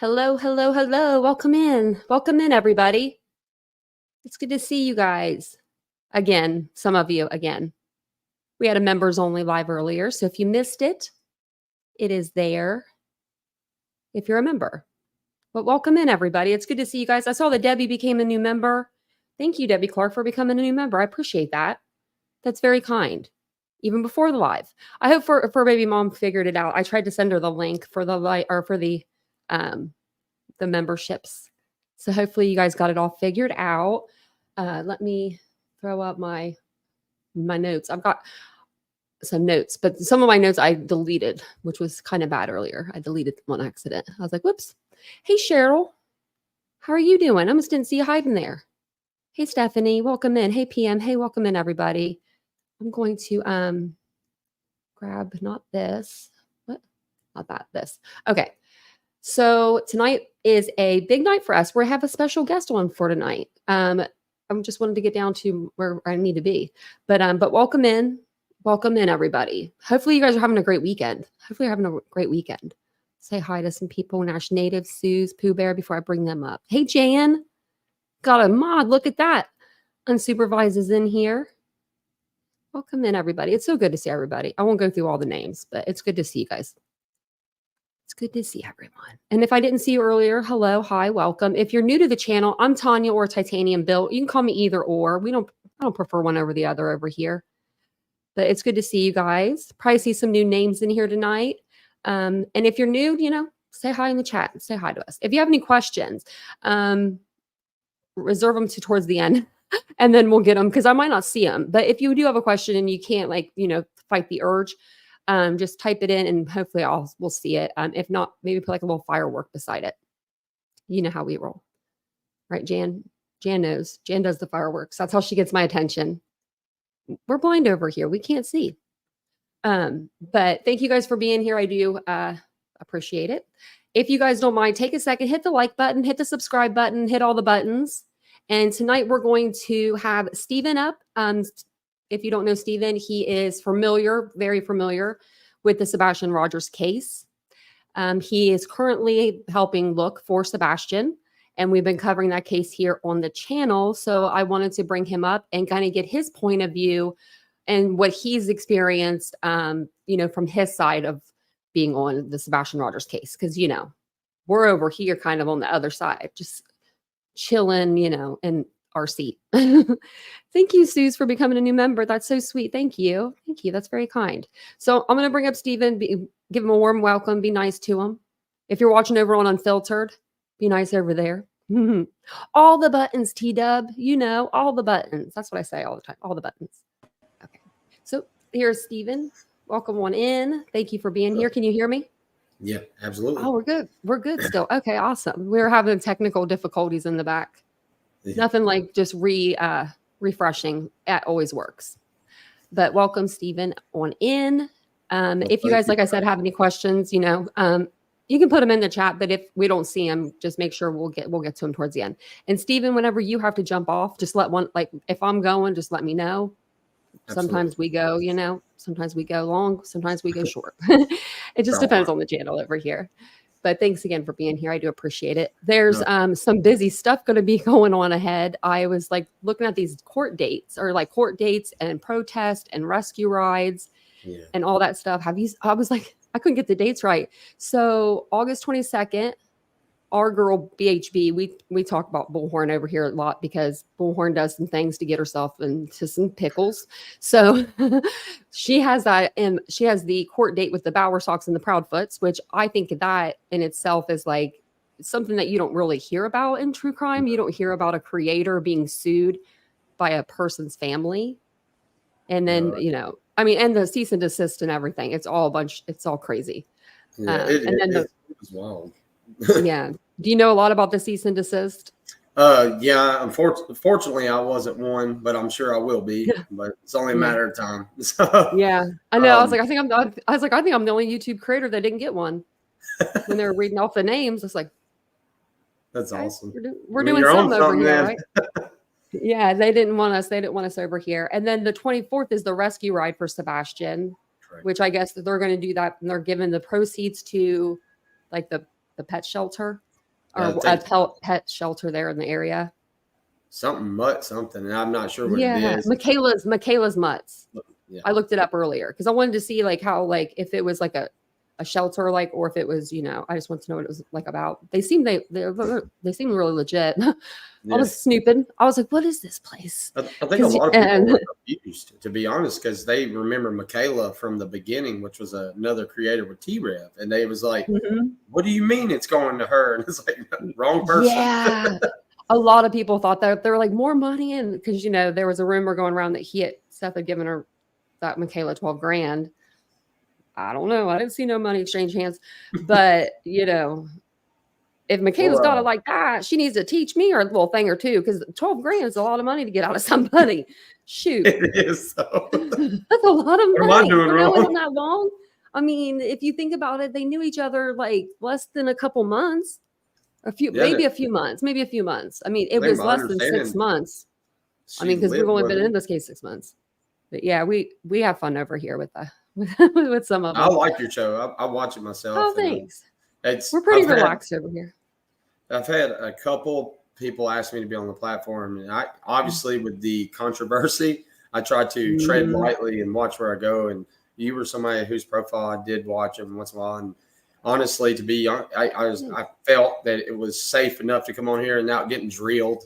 Hello, hello, hello. Welcome in. Welcome in, everybody. It's good to see you guys. Again, some of you again. We had a members only live earlier, so if you missed it, it is there if you're a member. But welcome in, everybody. It's good to see you guys. I saw that Debbie became a new member. Thank you, Debbie Clark, for becoming a new member. I appreciate that. That's very kind. Even before the live. I hope for baby mom figured it out. I tried to send her the link for the the memberships. So hopefully you guys got it all figured out. Let me throw up my notes. I've got some notes, but some of my notes I deleted, which was kind of bad earlier. I deleted them on accident. I was like, whoops. Hey, Cheryl. How are you doing? I almost didn't see you hiding there. Hey, Stephanie. Welcome in. Hey, PM. Hey, welcome in, everybody. I'm going to grab not this. What? Not that. This. Okay. So tonight is a big night for us. We have a special guest on for tonight. I'm just wanted to get down to where I need to be, but welcome in, everybody. Hopefully you guys are having a great weekend. Say hi to some people. Nash Native, Suze, Pooh Bear before I bring them up. Hey, Jan, got a mod. Look at that. Unsupervised is in here. Welcome in, everybody. It's so good to see everybody. I won't go through all the names, but it's good to see you guys. It's good to see everyone. And if I didn't see you earlier, hello, hi, welcome. If you're new to the channel, I'm Tanya or TitaniumBuilt. You can call me either or. I don't prefer one over the other over here. But it's good to see you guys. Probably see some new names in here tonight. And if you're new, say hi in the chat. Say hi to us. If you have any questions, reserve them to towards the end. And then we'll get them because I might not see them. But if you do have a question and you can't fight the urge, just type it in and hopefully we'll see it. If not, maybe put like a little firework beside it. You know how we roll, right? Jan knows. Jan does the fireworks. That's how she gets my attention. We're blind over here. We can't see. But thank you guys for being here. I do appreciate it. If you guys don't mind, take a second, hit the like button, hit the subscribe button, hit all the buttons. And tonight we're going to have Stephen up. If you don't know Stephen, he is very familiar with the Sebastian Rogers case. He is currently helping look for Sebastian, and we've been covering that case here on the channel. So I wanted to bring him up and kind of get his point of view and what he's experienced, from his side of being on the Sebastian Rogers case. Because, we're over here kind of on the other side, just chilling, in our seat. Thank you, Suze, for becoming a new member. That's so sweet. Thank you. That's very kind. So I'm going to bring up Stephen, give him a warm welcome. Be nice to him. If you're watching over on Unfiltered, be nice over there. All the buttons, T-Dub, all the buttons. That's what I say all the time. All the buttons. Okay. So here's Stephen. Welcome on in. Thank you for being here. Can you hear me? Yeah, absolutely. Oh, we're good. We're good still. Okay, awesome. We're having technical difficulties in the back. Yeah. Nothing like just refreshing. That always works. But welcome, Stephen, on in. If you guys, like I said, have any questions, you can put them in the chat. But if we don't see them, just make sure we'll get to them towards the end. And Stephen, whenever you have to jump off, just if I'm going, just let me know. Absolutely. Sometimes we go, sometimes we go long, sometimes we go short. It just depends on the channel over here. But thanks again for being here. I do appreciate it. There's some busy stuff going to be going on ahead. I was looking at these court dates and protest and rescue rides and all that stuff. I was like, I couldn't get the dates right. So August 22nd, our girl BHB, we talk about Bullhorn over here a lot because Bullhorn does some things to get herself into some pickles. So she has that, and she has the court date with the Bowerstocks and the Proudfoots, which I think that in itself is something that you don't really hear about in true crime. You don't hear about a creator being sued by a person's family. And then, and the cease and desist and everything. It's all crazy. Yeah, it was wild. Yeah. Do you know a lot about the cease and desist? Yeah. Unfortunately, I wasn't one, but I'm sure I will be. But it's only a matter of time. So, yeah, I know. I think I'm the only YouTube creator that didn't get one. When they were reading off the names, it's like, that's awesome. We're doing something over here, right? Yeah, they didn't want us. They didn't want us over here. And then the 24th is the rescue ride for Sebastian, which I guess that they're going to do that, and they're giving the proceeds to the pet shelter. or I a think pet shelter there in the area. something, and I'm not sure what it Yeah, is. Michaela's Mutts. Yeah. I looked it up earlier because I wanted to see like how like if it was like a shelter like or if it was I just want to know what it was like about. They seem really legit. I Yeah. was snooping. I was like, what is this place? I think a lot of people were confused, to be honest, because they remember Michaela from the beginning, which was another creator with T-Rev, and they was like, Mhm. "What do you mean it's going to her?" And it's like, wrong person. Yeah. A lot of people thought that they were like more money, and because there was a rumor going around that Seth had given her that Michaela 12 grand. I don't know. I didn't see no money exchange hands, but if Michaela's got it Well, like that, she needs to teach me a little thing or two because 12 grand is a lot of money to get out of somebody. Shoot. it is. So. That's a lot of What am I money. doing It wasn't wrong? that long. I mean, if you think about it, they knew each other like less than a couple months, Yeah, maybe a few months, maybe a few months. I mean, it I think was my less than 6 understanding, months. I she mean, because we've lived only with been him. in this case 6 months. But yeah, we have fun over here with with some of I them. like your show. I watch it Oh, myself, and thanks. it's We're pretty relaxed over here. I've had a couple people ask me to be on the platform, and I obviously with the controversy, I try to tread Mhm. lightly and watch where I go. And you were somebody whose profile I did watch every once in a while, and honestly, to be honest, I felt that it was safe enough to come on here and not getting drilled.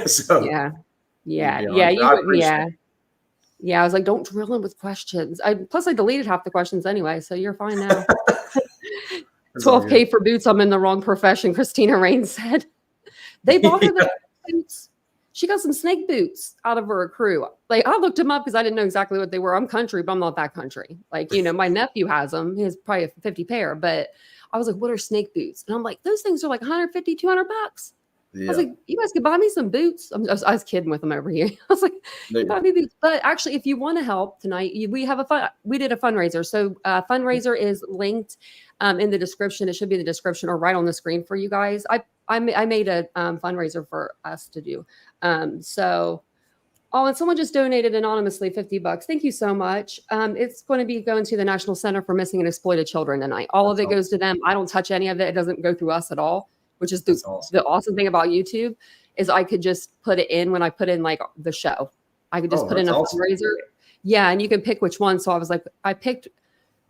So Yeah. to Yeah. be Yeah. honest, You I wouldn't. appreciate Yeah. Yeah. I was like, don't drill him with questions. Plus I deleted half the questions anyway. So you're fine now. it. It's all good. 12K for boots. I'm in the wrong profession. Christina Rain said they bought her the boots. She got some snake boots out of her crew. Like I looked them up because I didn't know exactly what they were. I'm country, but I'm not that country. Like, my nephew has them. He has probably a 50 pair, but I was like, what are snake boots? And I'm like, those things are like 150, $200. I was Yeah. like, you guys could buy me some boots. I was kidding with them over here. I was like, you buy me boots. But actually, if you want to help tonight, we did a fundraiser. So fundraiser is linked in the description. It should be in the description or right on the screen for you guys. I made a fundraiser for us to do. And someone just donated anonymously $50. Thank you so much. It's going to be going to the National Center for Missing and Exploited Children tonight. All of it goes to them. I don't touch any of it. It doesn't go through us at all, which is the awesome thing about YouTube is I could just put it in when I put in like the show. I could just put in a fundraiser. Yeah. And you can pick which one. So I was like, I picked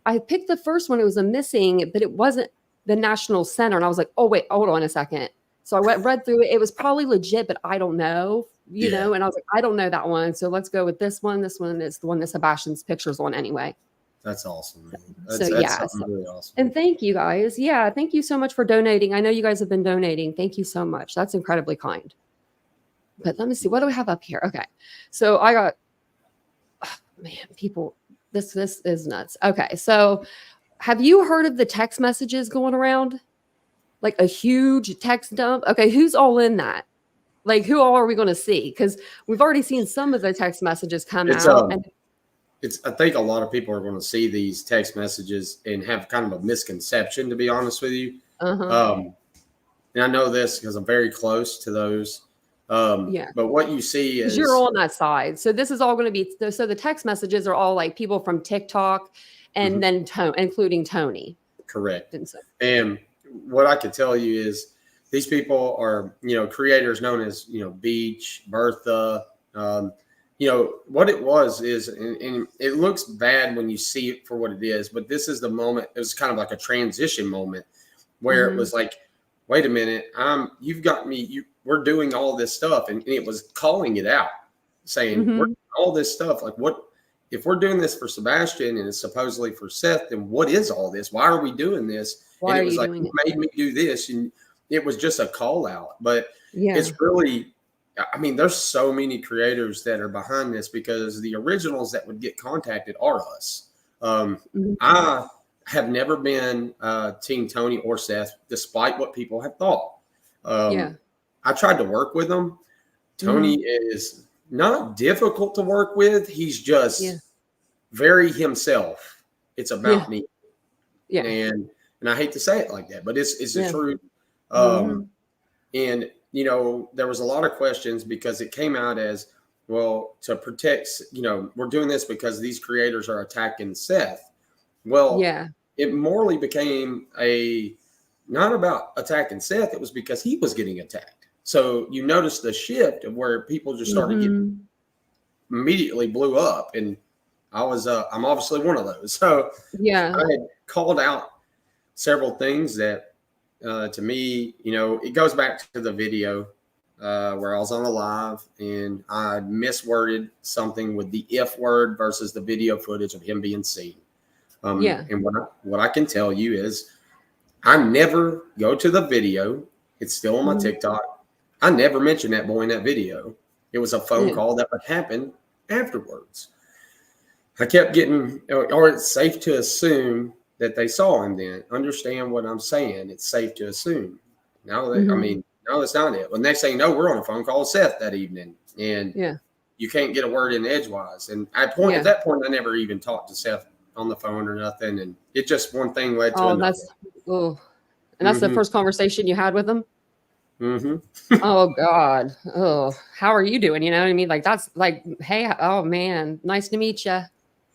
the first one. It was a missing, but it wasn't the National Center. And I was like, oh, wait, hold on a second. So I read through it. It was probably legit, but I don't know, and I was like, I don't know that one. So let's go with this one. This one is the one that Sebastian's picture's on anyway. That's awesome, man. That's really awesome. And thank you guys. Yeah. Thank you so much for donating. I know you guys have been donating. Thank you so much. That's incredibly kind. But let me see. What do we have up here? Okay. So I got, people, this is nuts. Okay. So have you heard of the text messages going around? Like a huge text dump. Okay, who's all in that? Like, who all are we going to see? Because we've already seen some of the text messages come out. I think a lot of people are going to see these text messages and have kind of a misconception, to be honest with you. And I know this because I'm very close to those. But what you see is you're on that side. So this is all going to be. So the text messages are all like people from TikTok, and then including Tony. Correct. And what I can tell you is these people are, creators known as, Beach, Bertha. What it was is, and it looks bad when you see it for what it is, but this is the moment. It was kind of like a transition moment where it was like, wait a minute, you've got me, we're doing all this stuff. And it was calling it out, saying, we're doing all this stuff. Like, what, if we're doing this for Sebastian and it's supposedly for Seth, then what is all this? Why are we doing this? Why and it was like, you made me do this. And it was just a call out. But it's really, I mean, there's so many creators that are behind this because the originals that would get contacted are us. I have never been Team Tony or Seth, despite what people have thought. I tried to work with them. Tony is not difficult to work with. He's just very himself. It's about me. And I hate to say it like that, but it's the truth. And, there was a lot of questions because it came out as, well, to protect, we're doing this because these creators are attacking Seth. Well, it morally became a not about attacking Seth. It was because he was getting attacked. So you notice the shift of where people just started getting immediately blew up. And I'm obviously one of those. So Yeah. I had called out several things that, to me, it goes back to the video where I was on a live and I misworded something with the if word versus the video footage of him being seen. And what I can tell you is I never go to the video. It's still on my TikTok. I never mentioned that boy in that video. It was a phone call that would happen afterwards. I kept getting, or it's safe to assume that they saw him then. Understand what I'm saying. It's safe to assume. No, no, that's not it. Well, next thing you know, we're on a phone call with Seth that evening. And you can't get a word in edgewise. And at that point, I never even talked to Seth on the phone or nothing. And it just one thing led to another. And that's the first conversation you had with him? Mm-hmm. Oh God. Oh, how are you doing? You know what I mean? Like, that's like, hey, oh man, nice to meet you.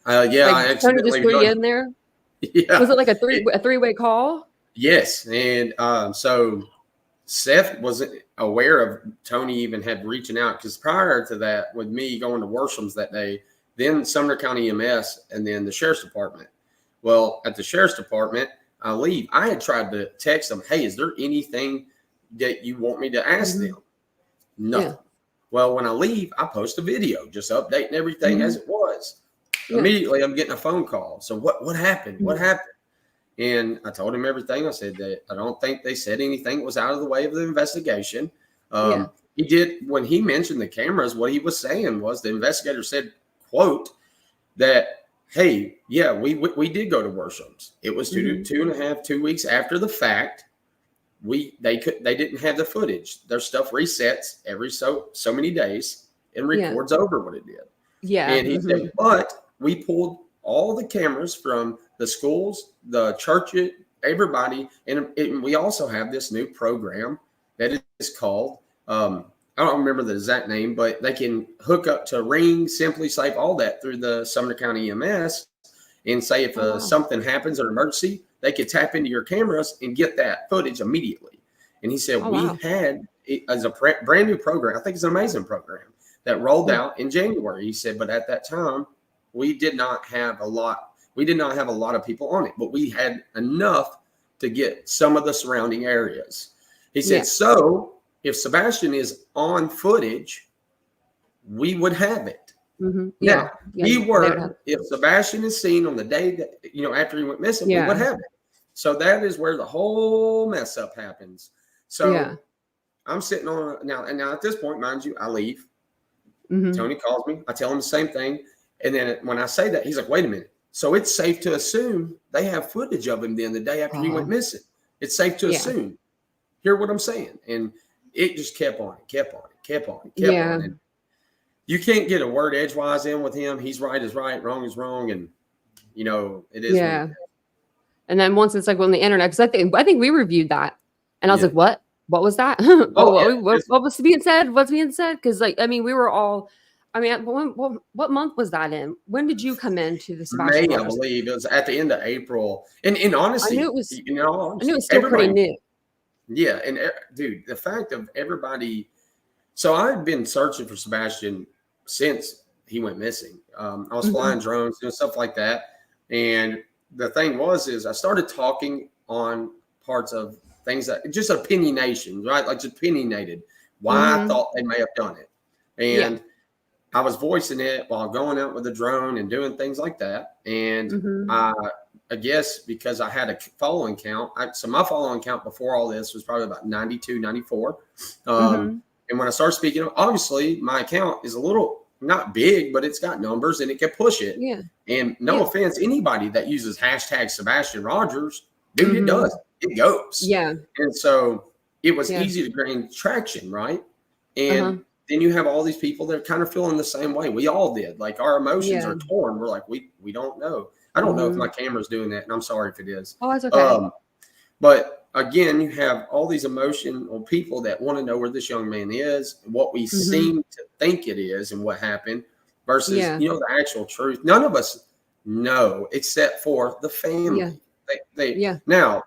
I Tony just threw you in there. Yeah. Was it like a three-way call? Yes. And so Seth wasn't aware of Tony even had reaching out, because prior to that, with me going to Worshams that day, then Sumner County EMS, and then the Sheriff's Department. Well, at the Sheriff's Department, I leave. I had tried to text them, hey, is there anything that you want me to ask them? Nothing. Yeah. Well, when I leave, I post a video just updating everything as it was. Immediately, I'm getting a phone call. So what happened? What happened? And I told him everything. I said that I don't think they said anything that was out of the way of the investigation. He did, when he mentioned the cameras, what he was saying was the investigator said, quote, that, hey, yeah, we did go to Worshams. It was 2 weeks after the fact. They didn't have the footage. Their stuff resets every so many days and records over what it did. Yeah. And he said, but we pulled all the cameras from the schools, the churches, everybody, and we also have this new program that is called, I don't remember the exact name, but they can hook up to Ring, Simply Safe, all that through the Sumner County EMS, and say if something happens or an emergency, they could tap into your cameras and get that footage immediately. And he said, had it as a brand new program. I think it's an amazing program that rolled out in January. He said, but at that time, we did not have a lot. We did not have a lot of people on it, but we had enough to get some of the surrounding areas. He said, so if Sebastian is on footage, we would have it. Now, if Sebastian is seen on the day that, after he went missing, we would have it. So that is where the whole mess up happens. So I'm sitting on now at this point, mind you, I leave. Tony calls me. I tell him the same thing. And then when I say that, he's like, wait a minute. So it's safe to assume they have footage of him then the day after he went missing. It's safe to assume. Hear what I'm saying? And it just kept on. And you can't get a word edgewise in with him. He's right is right, wrong is wrong. And, it is. Yeah. And then once it's like on the internet, because I think we reviewed that. And I was like, what? What was that? What was being said? What's being said? Because, we were all, what month was that in? When did you come into the Sebastian May, Rogers? I believe. It was at the end of April. And honestly, I knew it was still pretty new. Yeah. And dude, the fact of everybody. So I've been searching for Sebastian since he went missing. I was flying drones, doing stuff like that. And the thing is I started talking on parts of things that just opinionation, right? Like just opinionated why I thought they may have done it. And I was voicing it while going out with a drone and doing things like that. And I guess because I had a following count. So my following count before all this was probably about 92, 94. And when I started speaking, obviously my account is a little not big, but it's got numbers and it can push it. Yeah. And no offense, anybody that uses hashtag Sebastian Rogers, dude, it does. It goes. Yeah. And so it was easy to gain traction, right? And then you have all these people that are kind of feeling the same way. We all did. Like our emotions are torn. We're like, we don't know. I don't know if my camera's doing that, and I'm sorry if it is. Oh, that's okay. But again, you have all these emotional people that want to know where this young man is, what we seem to think it is, and what happened versus the actual truth. None of us know except for the family. Now,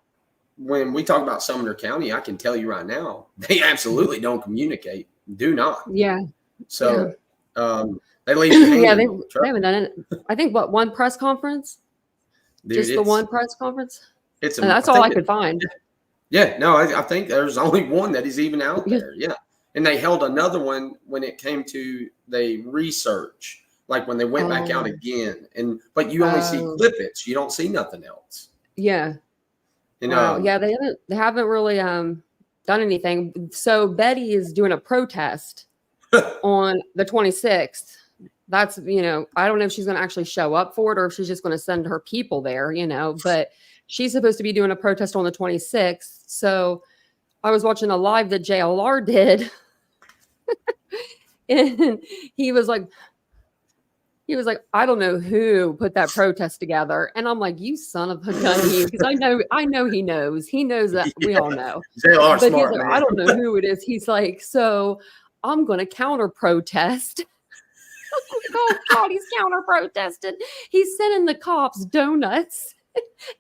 when we talk about Sumner County, I can tell you right now, they absolutely don't communicate. Do not. Yeah. So they leave you hanging. Yeah, they haven't done it. I think one press conference? Dude, Just the one press conference? It's And that's all I could find. Yeah, no, I think there's only one that is even out there. Yeah. And they held another one when it came to the research, like when they went back out again. But you only see clippets. You don't see nothing else. Yeah. And, wow. Yeah, they haven't really done anything. So Betty is doing a protest on the 26th. That's, I don't know if she's going to actually show up for it or if she's just going to send her people there, but she's supposed to be doing a protest on the 26th. So I was watching a live that JLR did. And he was like, I don't know who put that protest together. And I'm like, you son of a gun, you, because I know he knows. He knows that we all know. JLR but smart, he's like, man. I don't know who it is. He's like, so I'm going to counter protest. Oh God, he's counter protested. He's sending the cops donuts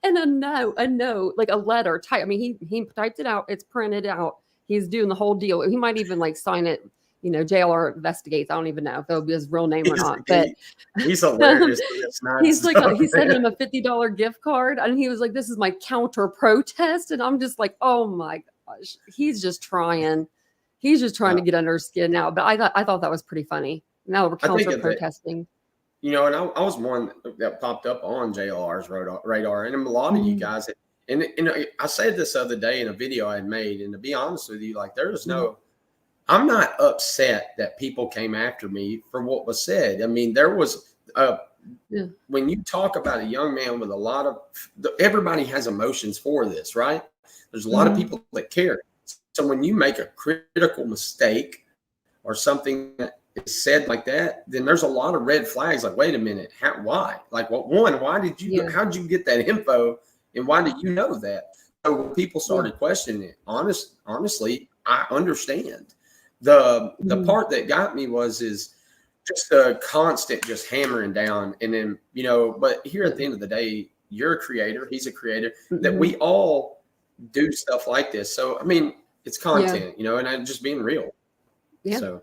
and a note, like a letter type. I mean, he typed it out. It's printed out. He's doing the whole deal. He might even like sign it. JLR investigates. I don't even know if it'll be his real name or not. But he's hilarious. He's like, he sent him a $50 gift card, and he was like, "This is my counter protest," and I'm just like, "Oh my gosh, he's just trying. He's just trying to get under her skin now." But I thought that was pretty funny. Now we're counter protesting. And I was one that popped up on JLR's radar, and a lot of you guys. And I said this other day in a video I had made, and to be honest with you, like there's no. I'm not upset that people came after me for what was said. I mean, there was when you talk about a young man with a lot of everybody has emotions for this, right? There's a lot of people that care. So when you make a critical mistake or something that is said like that, then there's a lot of red flags. Like, wait a minute, why? Like, why did you? How did you get that info, and why did you know that? So when people started questioning it, honestly, I understand. The part that got me is just a constant just hammering down, and then but here at the end of the day, you're a creator, he's a creator, that we all do stuff like this. So I mean, it's content, and I'm just being real. Yeah. So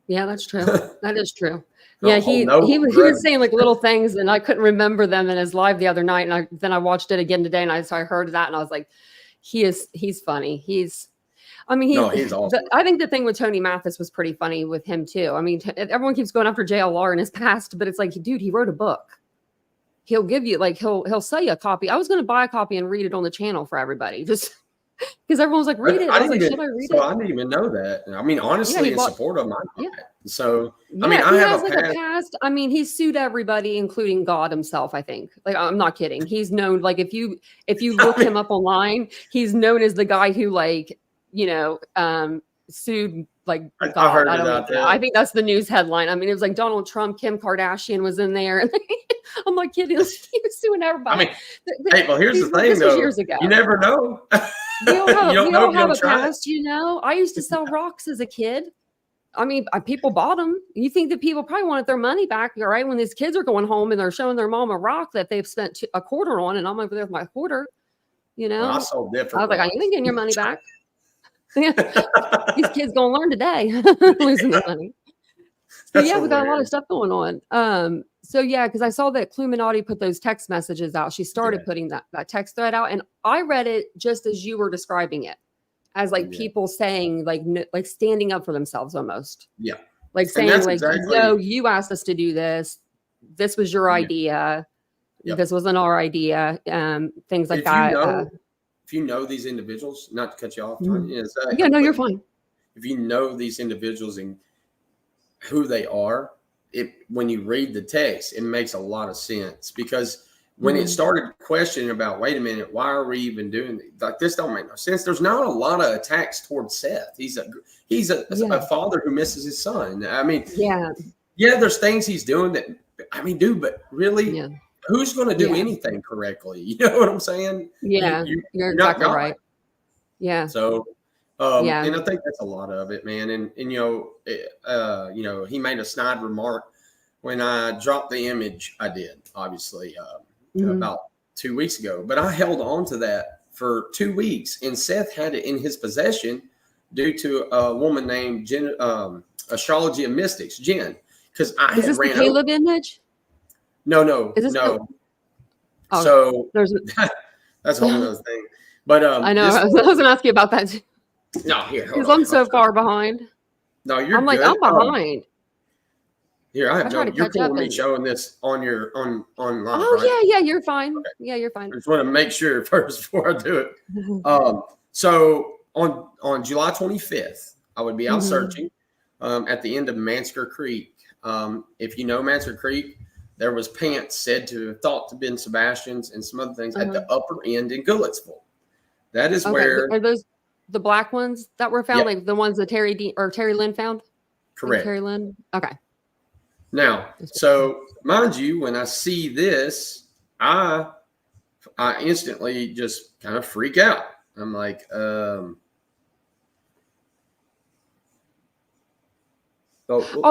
yeah, that's true. That is true. Yeah, he was saying like little things, and I couldn't remember them in his live the other night, and then I watched it again today, and I heard that, and I was like, he's funny. He's awesome. I think the thing with Tony Mathis was pretty funny with him too. I mean, everyone keeps going after JLR in his past, but it's like, dude, he wrote a book. He'll give you he'll sell you a copy. I was going to buy a copy and read it on the channel for everybody, just because everyone was like, read it. I was like, should I read it? I didn't even know that. I mean, honestly, in support of my So I mean, I have a past. I mean, he's sued everybody, including God himself, I think. Like, I'm not kidding. He's known, like, if you look him up online, he's known as the guy who sued like God. I heard about that. I think that's the news headline. I mean, it was like Donald Trump, Kim Kardashian was in there. I'm like, kidding. He was suing everybody. I mean, hey, well, here's the thing, though. Years ago. You never know. We all have a past, I used to sell rocks as a kid. I mean, people bought them. You think that people probably wanted their money back, right? When these kids are going home and they're showing their mom a rock that they've spent a quarter on, and I'm over there with my quarter. Well, I sold different. I was like, you ain't getting your money back. These kids gonna learn today, losing their money. So yeah, we got a lot of stuff going on. So yeah, because I saw that Cluminati put those text messages out. She started putting that text thread out, and I read it just as you were describing it, as like people saying like standing up for themselves almost. Yeah, like saying like, "Yo, you asked us to do this. This was your idea. This wasn't our idea." Things like that. If you know these individuals, not to cut you off, no, you're fine. If you know these individuals and who they are, when you read the text, it makes a lot of sense, because when it started questioning about, wait a minute, why are we even doing this? Like, this don't make no sense. There's not a lot of attacks towards Seth. He's a father who misses his son. I mean, there's things he's doing that, I mean, dude, but really, who's going to do anything correctly? You know what I'm saying? Yeah, you're exactly right. Yeah. So, and I think that's a lot of it, man. And he made a snide remark when I dropped the image. I did, obviously, about 2 weeks ago, but I held on to that for 2 weeks, and Seth had it in his possession due to a woman named Jen, Astrology and Mystics, Jen, because I Is had this the ran Caleb over. image? No. Is this oh, So there's that's a whole other thing. But I know. I was going to ask you about that too. No, here, hold Because on. I'm so far behind. No, you're I'm like, good. I'm behind. Here, I have try to you're catch cool up with me and showing this on your online, oh right? yeah, you're fine. Okay. Yeah, you're fine. I just want to make sure first before I do it. So on July 25th, I would be out searching at the end of Mansker Creek. If you know Mansker Creek, there was pants said to have thought to been Sebastian's and some other things at the upper end in Goodlettsville. That is where. Are those the black ones that were found, like the ones that Terry Lynn found? Correct. Terry Lynn. Okay. Now, so mind you, when I see this, I instantly just kind of freak out. I'm like, oh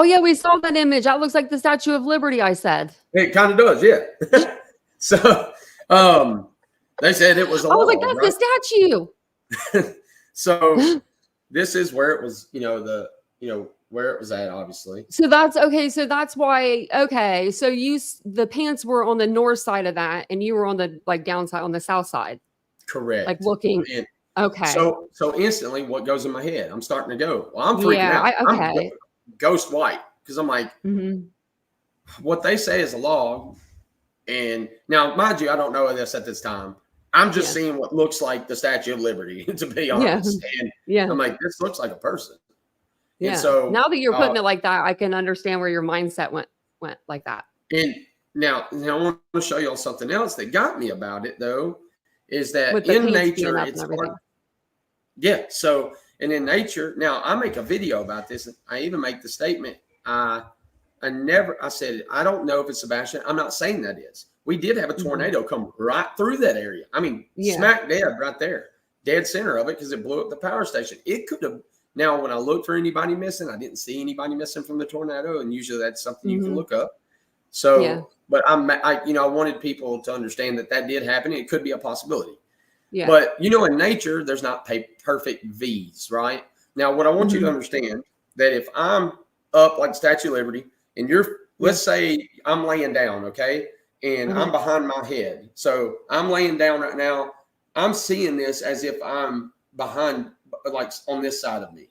yeah, we saw that image. That looks like the Statue of Liberty, I said. It kind of does, yeah. So they said it was a I was log, like, that's the statue. So this is where it was, where it was at, obviously. So that's okay. So that's why. Okay. So the pants were on the north side of that, and you were on the downside on the south side. Correct. Like looking. And okay. So instantly, what goes in my head? I'm starting to go. Well, I'm freaking out. I'm ghost white because I'm like, what they say is a log. And now, mind you, I don't know this at this time. I'm just seeing what looks like the Statue of Liberty, to be honest. And I'm like, this looks like a person. Yeah. And so now that you're putting it like that, I can understand where your mindset went like that. And now I want to show y'all something else that got me about it, though, is that in nature, it's hard. Yeah. So, and in nature, now I make a video about this. I even make the statement. I said, I don't know if it's Sebastian. I'm not saying that is. We did have a tornado come right through that area. I mean, smack dead right there, dead center of it, because it blew up the power station. It could have. Now, when I looked for anybody missing, I didn't see anybody missing from the tornado, and usually that's something you can look up. So, but I wanted people to understand that did happen. It could be a possibility. Yeah. But in nature, there's not perfect V's, right? Now, what I want you to understand that if I'm up like Statue of Liberty, and let's say I'm laying down, okay, and I'm behind my head, so I'm laying down right now. I'm seeing this as if I'm behind, like on this side of me.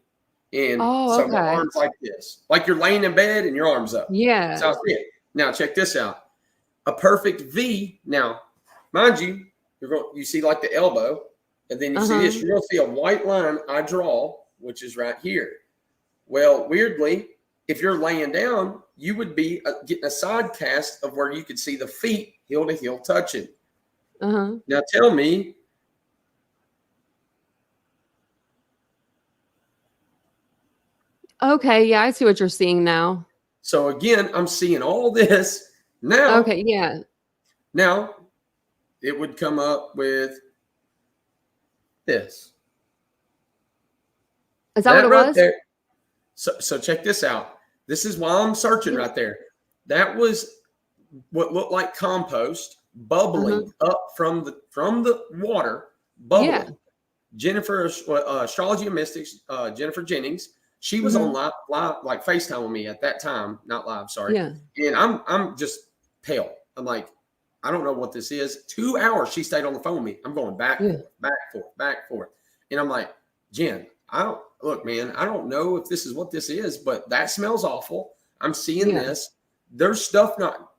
And so my arms like this, like you're laying in bed and your arms up. Yeah. So I see it. Now check this out. A perfect V. Now, mind you, you see like the elbow, and then you see this. You're going to see a white line I draw, which is right here. Well, weirdly, if you're laying down, you would be getting a side cast of where you could see the feet heel to heel touching. Now tell me. Okay, yeah, I see what you're seeing now. So again, I'm seeing all this now. Okay, yeah. Now it would come up with this. Is that what it was? There. So check this out. This is why I'm searching right there. That was what looked like compost bubbling up from the water, bubbling. Yeah. Jennifer, Astrology and Mystics, Jennifer Jennings. She was on live, like FaceTime with me at that time, not live, sorry. Yeah. And I'm just pale. I'm like, I don't know what this is. 2 hours she stayed on the phone with me. I'm going back, back, forth. And I'm like, Jen, I don't know if this is what this is, but that smells awful. I'm seeing this. There's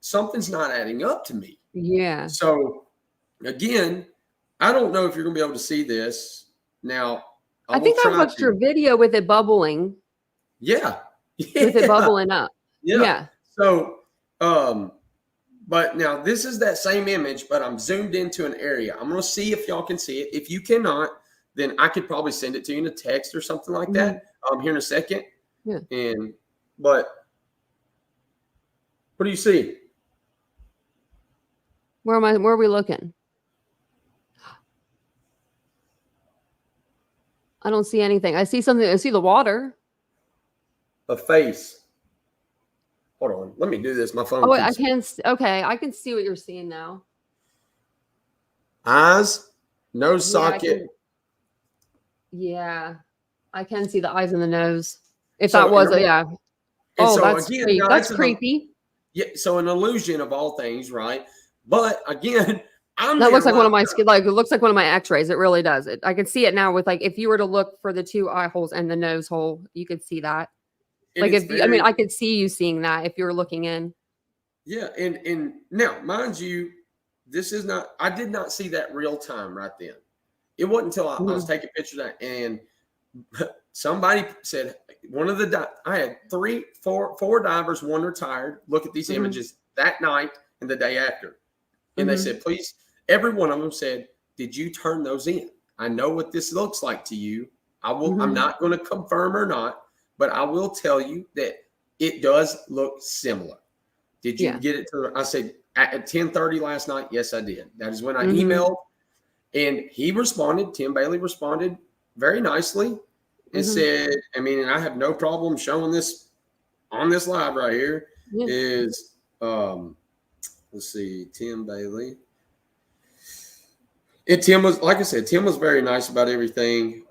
something's not adding up to me. Yeah. So again, I don't know if you're gonna be able to see this now. I think I watched your video with it bubbling. Yeah. With it bubbling up. Yeah. So, but now this is that same image, but I'm zoomed into an area. I'm going to see if y'all can see it. If you cannot, then I could probably send it to you in a text or something like that here in a second. Yeah. But what do you see? Where are we looking? I don't see anything. I see something. I see the water. A face. Hold on. Let me do this. My phone. Oh, I can see what you're seeing now. Eyes. Nose Yeah, socket. I can see the eyes and the nose. If that So was a, yeah. and Oh, so that's again, creepy. now That's that's creepy. so an illusion of all things, right? But again, I'm That there looks like one of like my like it looks like one of my X-rays. It really does. I can see it now with like if you were to look for the two eye holes and the nose hole, you could see that. and Like it's if you, I mean, very I could see you seeing that if you were looking in. yeah, and now mind you, this is not I did not see that real time right then. It wasn't until I was Mhm. taking pictures of that and somebody said one of the I had four divers, one retired, look at these Mhm. images that night and the day after. And they Mhm. said, please, every one of them said, did you turn those in? I know what this looks like to you. I'm Mhm. not going to confirm or not, but I will tell you that it does look similar. Did you Yeah. get it to I said at 10:30 last night? Yes, I did. That is when I Mhm. emailed and he responded. Tim Bailey responded very nicely and Mhm. said, I mean, and I have no problem showing this on this live right here Yeah. is let's see, Tim Bailey. And Tim was, like I said, Tim was very nice about everything.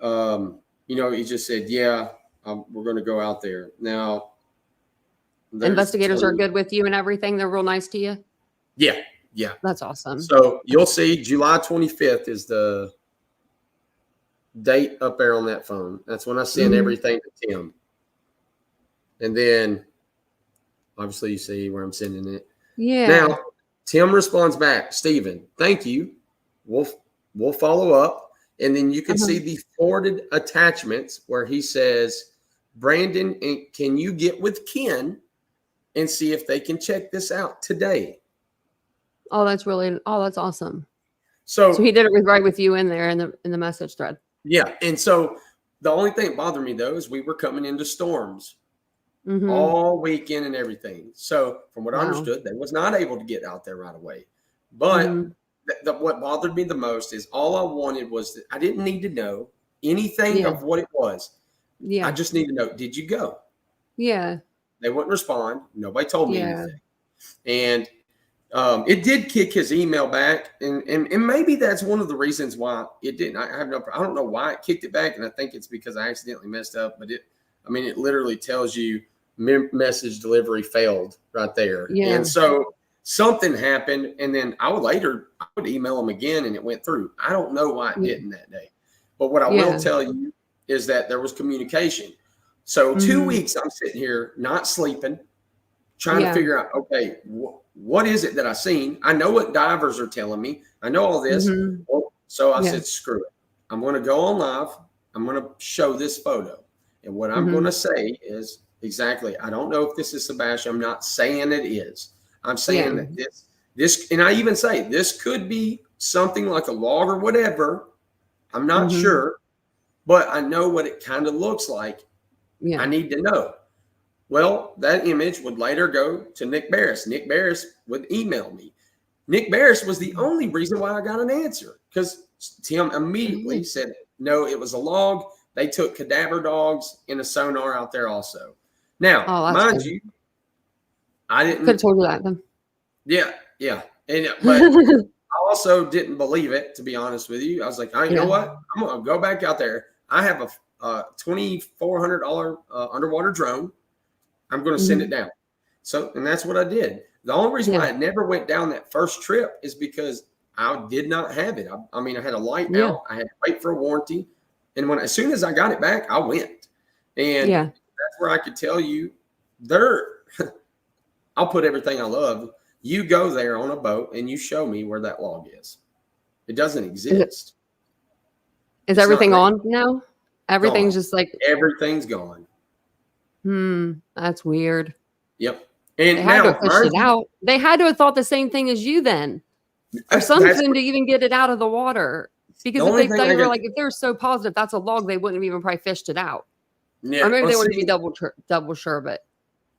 He just said, yeah, we're going to go out there. Now, there's Investigators are Tony. good with you and everything. They're real nice to you. Yeah, yeah. That's awesome. So you'll see July 25th is the date up there on that phone. That's when I send Mhm. everything to Tim. And then obviously you see where I'm sending it. Now, Yeah. Tim responds back, Stephen, thank you. We'll follow up. And then you can see Uh-huh. the forwarded attachments where he says, Brandon, can you get with Ken and see if they can check this out today? Oh, that's awesome. So So he did it right with you in there in the message thread. yeah. And so the only thing that bothered me though is we were coming into storms Mhm. all weekend and everything. So from what I Wow. understood, they was not able to get out there right away. But Mhm. what bothered me the most is all I wanted was that I didn't need to know anything Yeah. of what it was. I Yeah. just need to know, did you go? Yeah. They wouldn't respond. Nobody told me Yeah. anything. And it did kick his email back. And maybe that's one of the reasons why it didn't. I don't know why it kicked it back. And I think it's because I accidentally messed up. But it literally tells you message delivery failed right there. Yeah. And so something happened. And then I would email them again and it went through. I don't know why it Yeah. didn't that day. But what I will Yeah. tell you is that there was communication. So 2 Mhm. weeks I'm sitting here not sleeping, trying to Yeah. figure out, okay, what is it that I seen? I know what divers are telling me. I know all this. Mhm. Well, so I Yeah. said, screw it. I'm going to go on live. I'm going to show this photo. And what I'm going Mhm. to say is exactly, I don't know if this is Sebastian. I'm not saying it is. I'm saying Yeah. that this, and I even say this could be something like a log or whatever. I'm not Mhm. sure, but I know what it kind of looks like. I Yeah. need to know. Well, that image would later go to Nick Barris. Nick Barris would email me. Nick Barris was the only reason why I got an answer because Tim immediately Mhm. said, no, it was a log. They took cadaver dogs in a sonar out there also. Now, Oh, that's mind good. you, I Could have didn't, told you that then. yeah, yeah. But I also didn't believe it, to be honest with you. I was like, you know Yeah. what? I'm going to go back out there. I have a $2,400 underwater drone. I'm going to send it Mhm. down. So, and that's what I did. The only reason Yeah. why I never went down that first trip is because I did not have it. I mean, I had a light Yeah. out. I had to wait for a warranty. And as soon as I got it back, I went. And Yeah. that's where I could tell you I'll put everything I love. You go there on a boat and you show me where that log is. It doesn't Is it exist. is It's not everything there. on now? Everything's Gone. just like, Everything's gone. that's weird. Yep. They And had to now, have fished mind it you, out. They had to have thought the same thing as you then, or that's something to even get it out of the water. the Because if only they thing thought I you were can. like, if they're so positive that's a log, they wouldn't have even probably fished it out. Or Yeah. maybe Well, they wouldn't be see, double sure, but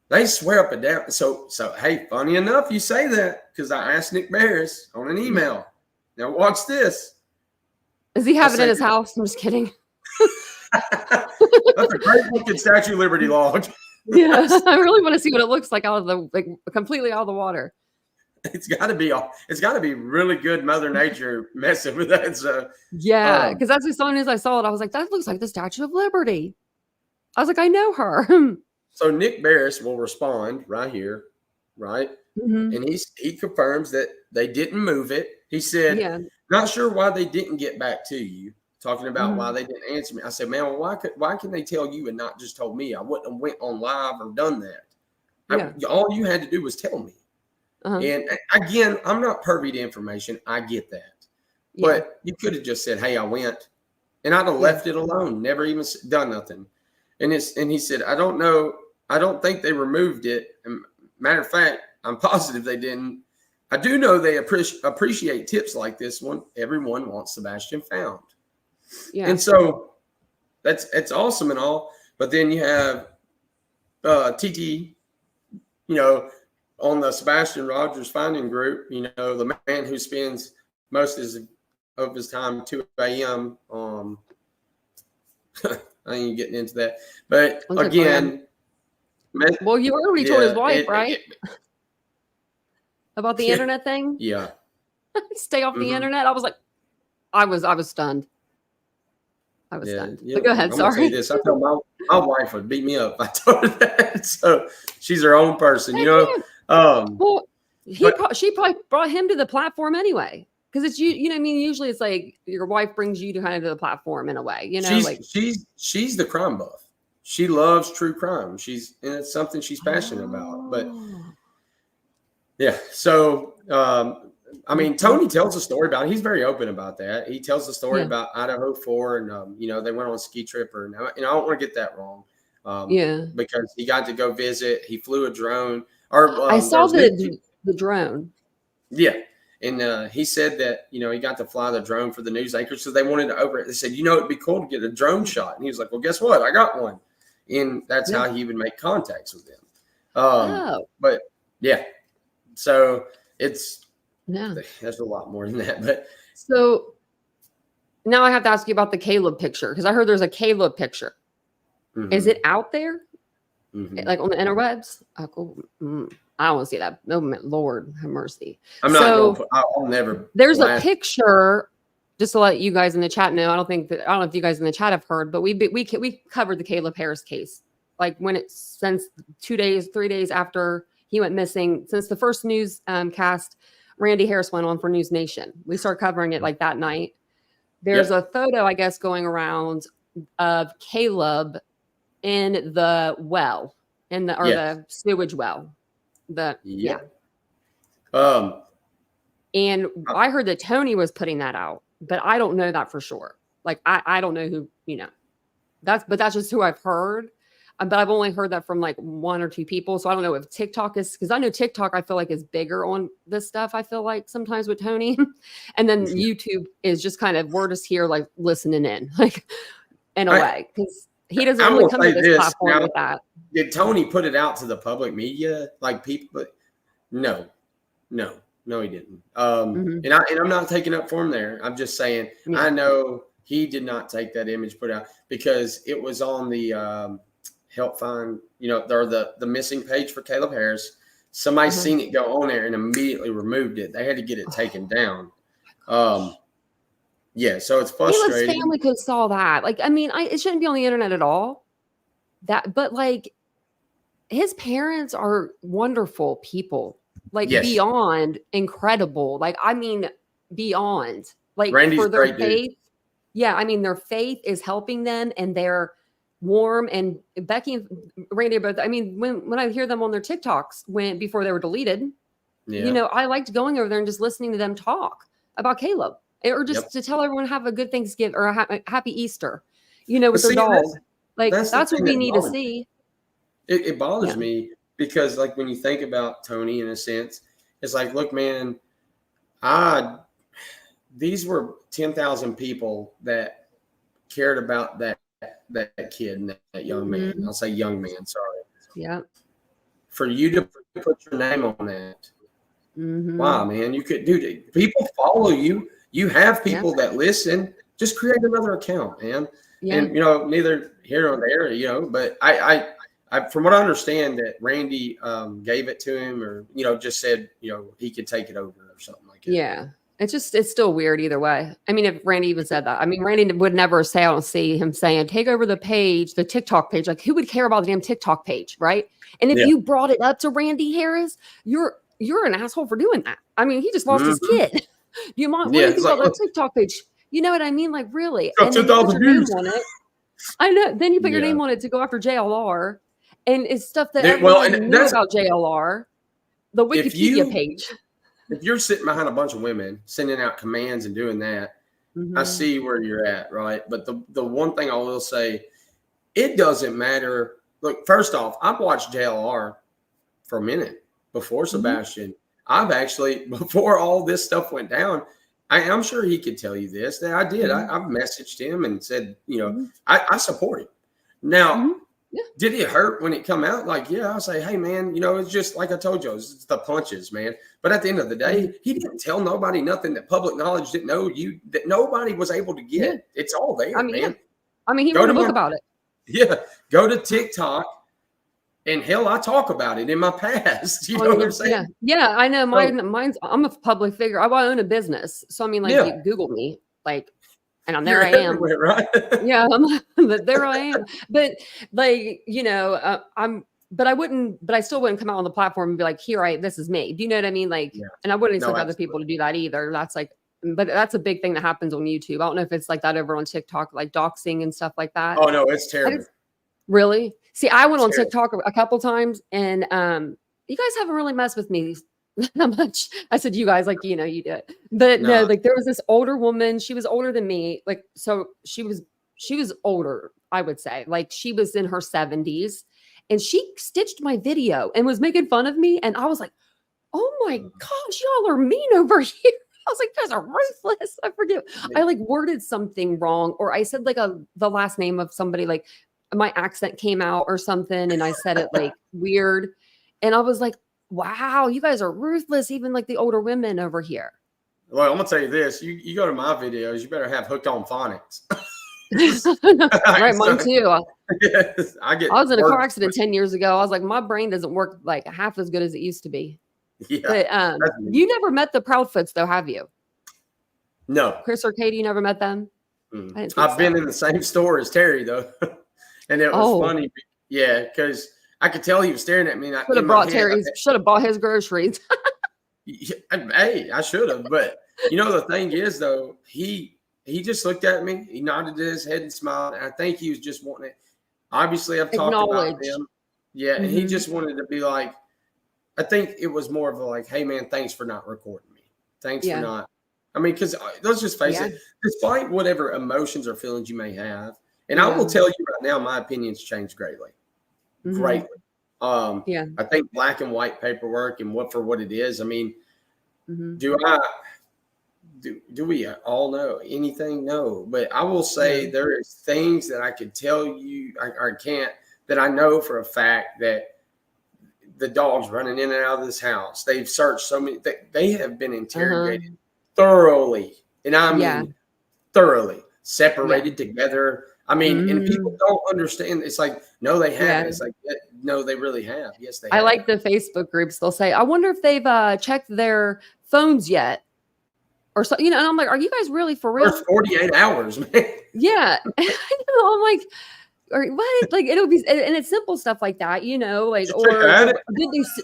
they swear up and down. So hey, funny enough, you say that because I asked Nick Barris on an email. Now watch this. does he I have it in say his house? I'm just kidding. that's a great looking Statue of Liberty log. Yeah. I really want to see what it looks like out of the, like, completely out of the water. It's got to be really good Mother Nature messing with that. So yeah, because as soon as I saw it, I was like, that looks like the Statue of Liberty. I was like, I know her. So Nick Barris will respond right here, right? Mm-hmm. And he confirms that they didn't move it. He said, Yeah. not sure why they didn't get back to you, talking about Mm-hmm. why they didn't answer me. I said, man, well, why can they tell you and not just told me? I wouldn't have went on live or done that. Yeah. All you had to do was tell me. Uh-huh. And again, I'm not privy to information. I get that. Yeah. But you could have just said, hey, I went. And I'd have left it alone, never even done nothing. And he said, I don't know. I don't think they removed it. And matter of fact, I'm positive they didn't. I do know they appreciate tips like this one. Everyone wants Sebastian found. Yeah. And so it's awesome and all. But then you have TT, on the Sebastian Rogers finding group, the man who spends most of his time 2 a.m. I ain't getting into that. But again, well, you already told his wife, right? About the internet thing? Yeah. Stay off the internet. I was like, I was stunned. I was stunned. Yeah. But go ahead. I'm Sorry. Gonna say this. I told my wife would beat me up if I told her that. So she's her own person, Well, she probably brought him to the platform anyway. Because it's usually it's like your wife brings you to kind of to the platform in a way, she's the crime buff. She loves true crime. And it's something she's passionate about. But yeah, so Tony tells a story about it. He's very open about that. He tells the story about Idaho 4 and they went on a ski trip I don't want to get that wrong. Because he got to go visit. He flew a drone. I saw the drone. Yeah. And he said that, he got to fly the drone for the news anchors. So they wanted to They said, it'd be cool to get a drone shot. And he was like, well, guess what? I got one. And that's how he would make contacts with them. But yeah, so there's a lot more than that. But so now I have to ask you about the Caleb picture, because I heard there's a Caleb picture. Mm-hmm. Is it out there? Mm-hmm. Like on the interwebs? Oh, cool. I don't want to see that. Oh, Lord have mercy. I'll never. There's a picture, just to let you guys in the chat know. I don't know if you guys in the chat have heard, but we covered the Caleb Harris case. Like since 3 days after he went missing, since the first news cast, Randy Harris went on for News Nation. We started covering it like that night. There's a photo, I guess, going around of Caleb in the well, the sewage well. And I heard that Tony was putting that out, but I don't know that for sure. Like I don't know who, that's just who I've heard. But I've only heard that from like 1 or 2 people. So I don't know if TikTok is, because I know TikTok, I feel like, is bigger on this stuff. I feel like sometimes with Tony, and then YouTube is just kind of, we're just here like listening in, like in a way, because he doesn't really come to this platform with that. Did Tony put it out to the public media, like people? But no, he didn't. And I'm not taking up for him there. I'm just saying I know he did not take that image put out because it was on the help find, the missing page for Caleb Harris. Somebody seen it go on there and immediately removed it. They had to get it taken down. So it's frustrating. Caleb's family could have saw that. Like, it shouldn't be on the internet at all. But like, his parents are wonderful people, like beyond incredible. Like, beyond, like, Randy's for their faith. Dude. Yeah. Their faith is helping them, and they're warm. And Becky and Randy are both, when I hear them on their TikToks before they were deleted, I liked going over there and just listening to them talk about Caleb, or just to tell everyone have a good Thanksgiving or a happy Easter, with their dog. That's what we need to see. It bothers me because, like, when you think about Tony, in a sense, it's like, look, man, these were 10,000 people that cared about that kid and that young man. I'll say young man, sorry. Yeah. For you to put your name on that. Wow, man, you could, dude, people follow you. You have people that listen. Just create another account, man. Yeah. And, neither here nor there, but from what I understand, that Randy gave it to him, or just said he could take it over or something like that. Yeah. It's still weird either way. I mean, if Randy even said that, I mean, Randy would never say, I don't see him saying, take over the page, the TikTok page. Like, who would care about the damn TikTok page, right? And if you brought it up to Randy Harris, you're an asshole for doing that. I mean, he just lost his kid. Do you mind? What do you think about that TikTok page? You know what I mean? Like, really? And then you put your name on it. I know. Then you put your name on it to go after JLR, and it's stuff that everyone knew about JLR. The Wikipedia page. If you're sitting behind a bunch of women sending out commands and doing that, I see where you're at, right? But the one thing I will say, it doesn't matter. Look, first off, I've watched JLR for a minute before Sebastian. I've actually, before all this stuff went down, I'm sure he could tell you this, that I did. I've messaged him and said, I support him. Now, did it hurt when it come out? Like, yeah, I'll say, hey, man, it's just like I told you, it's the punches, man. But at the end of the day, he didn't tell nobody nothing that public knowledge didn't know that nobody was able to get. Yeah. It's all there, man. I mean, he wrote a book about it. Yeah. Go to TikTok. And hell, I talk about it in my past. You know what I'm saying? Yeah, I know. Mine's. I'm a public figure. I own a business, so I mean, like, you Google me, like, and there I am. Right? Yeah, there I am. But like, But I wouldn't. But I still wouldn't come out on the platform and be like, "Here, this is me." Do you know what I mean? Like, and I wouldn't expect other people to do that either. That's like, but that's a big thing that happens on YouTube. I don't know if it's like that over on TikTok, like doxing and stuff like that. Oh no, it's terrible. Really? See, I went on TikTok a couple times, and you guys haven't really messed with me that much. I said, you guys, like, you do it. But no, like, there was this older woman. She was older than me. Like, so she was older, I would say. Like, she was in her 70s, and she stitched my video and was making fun of me. And I was like, oh my gosh, y'all are mean over here. I was like, you guys are ruthless. I forget. I like worded something wrong, or I said like the last name of somebody, like, my accent came out or something, and I said it like weird, and I was like, wow, you guys are ruthless, even like the older women over here. Well, I'm gonna tell you this, you go to my videos, you better have hooked on phonics. Right, mine too. Yes, I was in a car accident 10 years ago. I was like, my brain doesn't work like half as good as it used to be. Yeah, but you never met the Proudfoots though, have you? No. Chris or Katie, you never met them? I've been in the same store as Terry though. And it was funny. Yeah, because I could tell he was staring at me. Should have bought his groceries. Hey, I should have. But the thing is, though, he just looked at me. He nodded his head and smiled. And I think he was just wanting it. Obviously, I've talked about him. Yeah, and he just wanted to be like, I think it was more of a like, hey, man, thanks for not recording me. Thanks for not. I mean, because let's just face it, despite whatever emotions or feelings you may have, and I will tell you right now, my opinion's changed greatly. Greatly. I think black and white paperwork and what it is. I mean, do we all know anything? No. But I will say there is things that I could tell you, I can't, that I know for a fact that the dog's running in and out of this house. They've searched so many, they have been interrogated thoroughly. And I mean, thoroughly separated together. I mean, and people don't understand. It's like, no, they haven't. It's like, no, they really have. Yes, they have. I like the Facebook groups. They'll say, I wonder if they've checked their phones yet. Or so, and I'm like, are you guys really for real? First 48 hours, man. Yeah. I'm like, or what? Like, it'll be, and it's simple stuff like that, like, or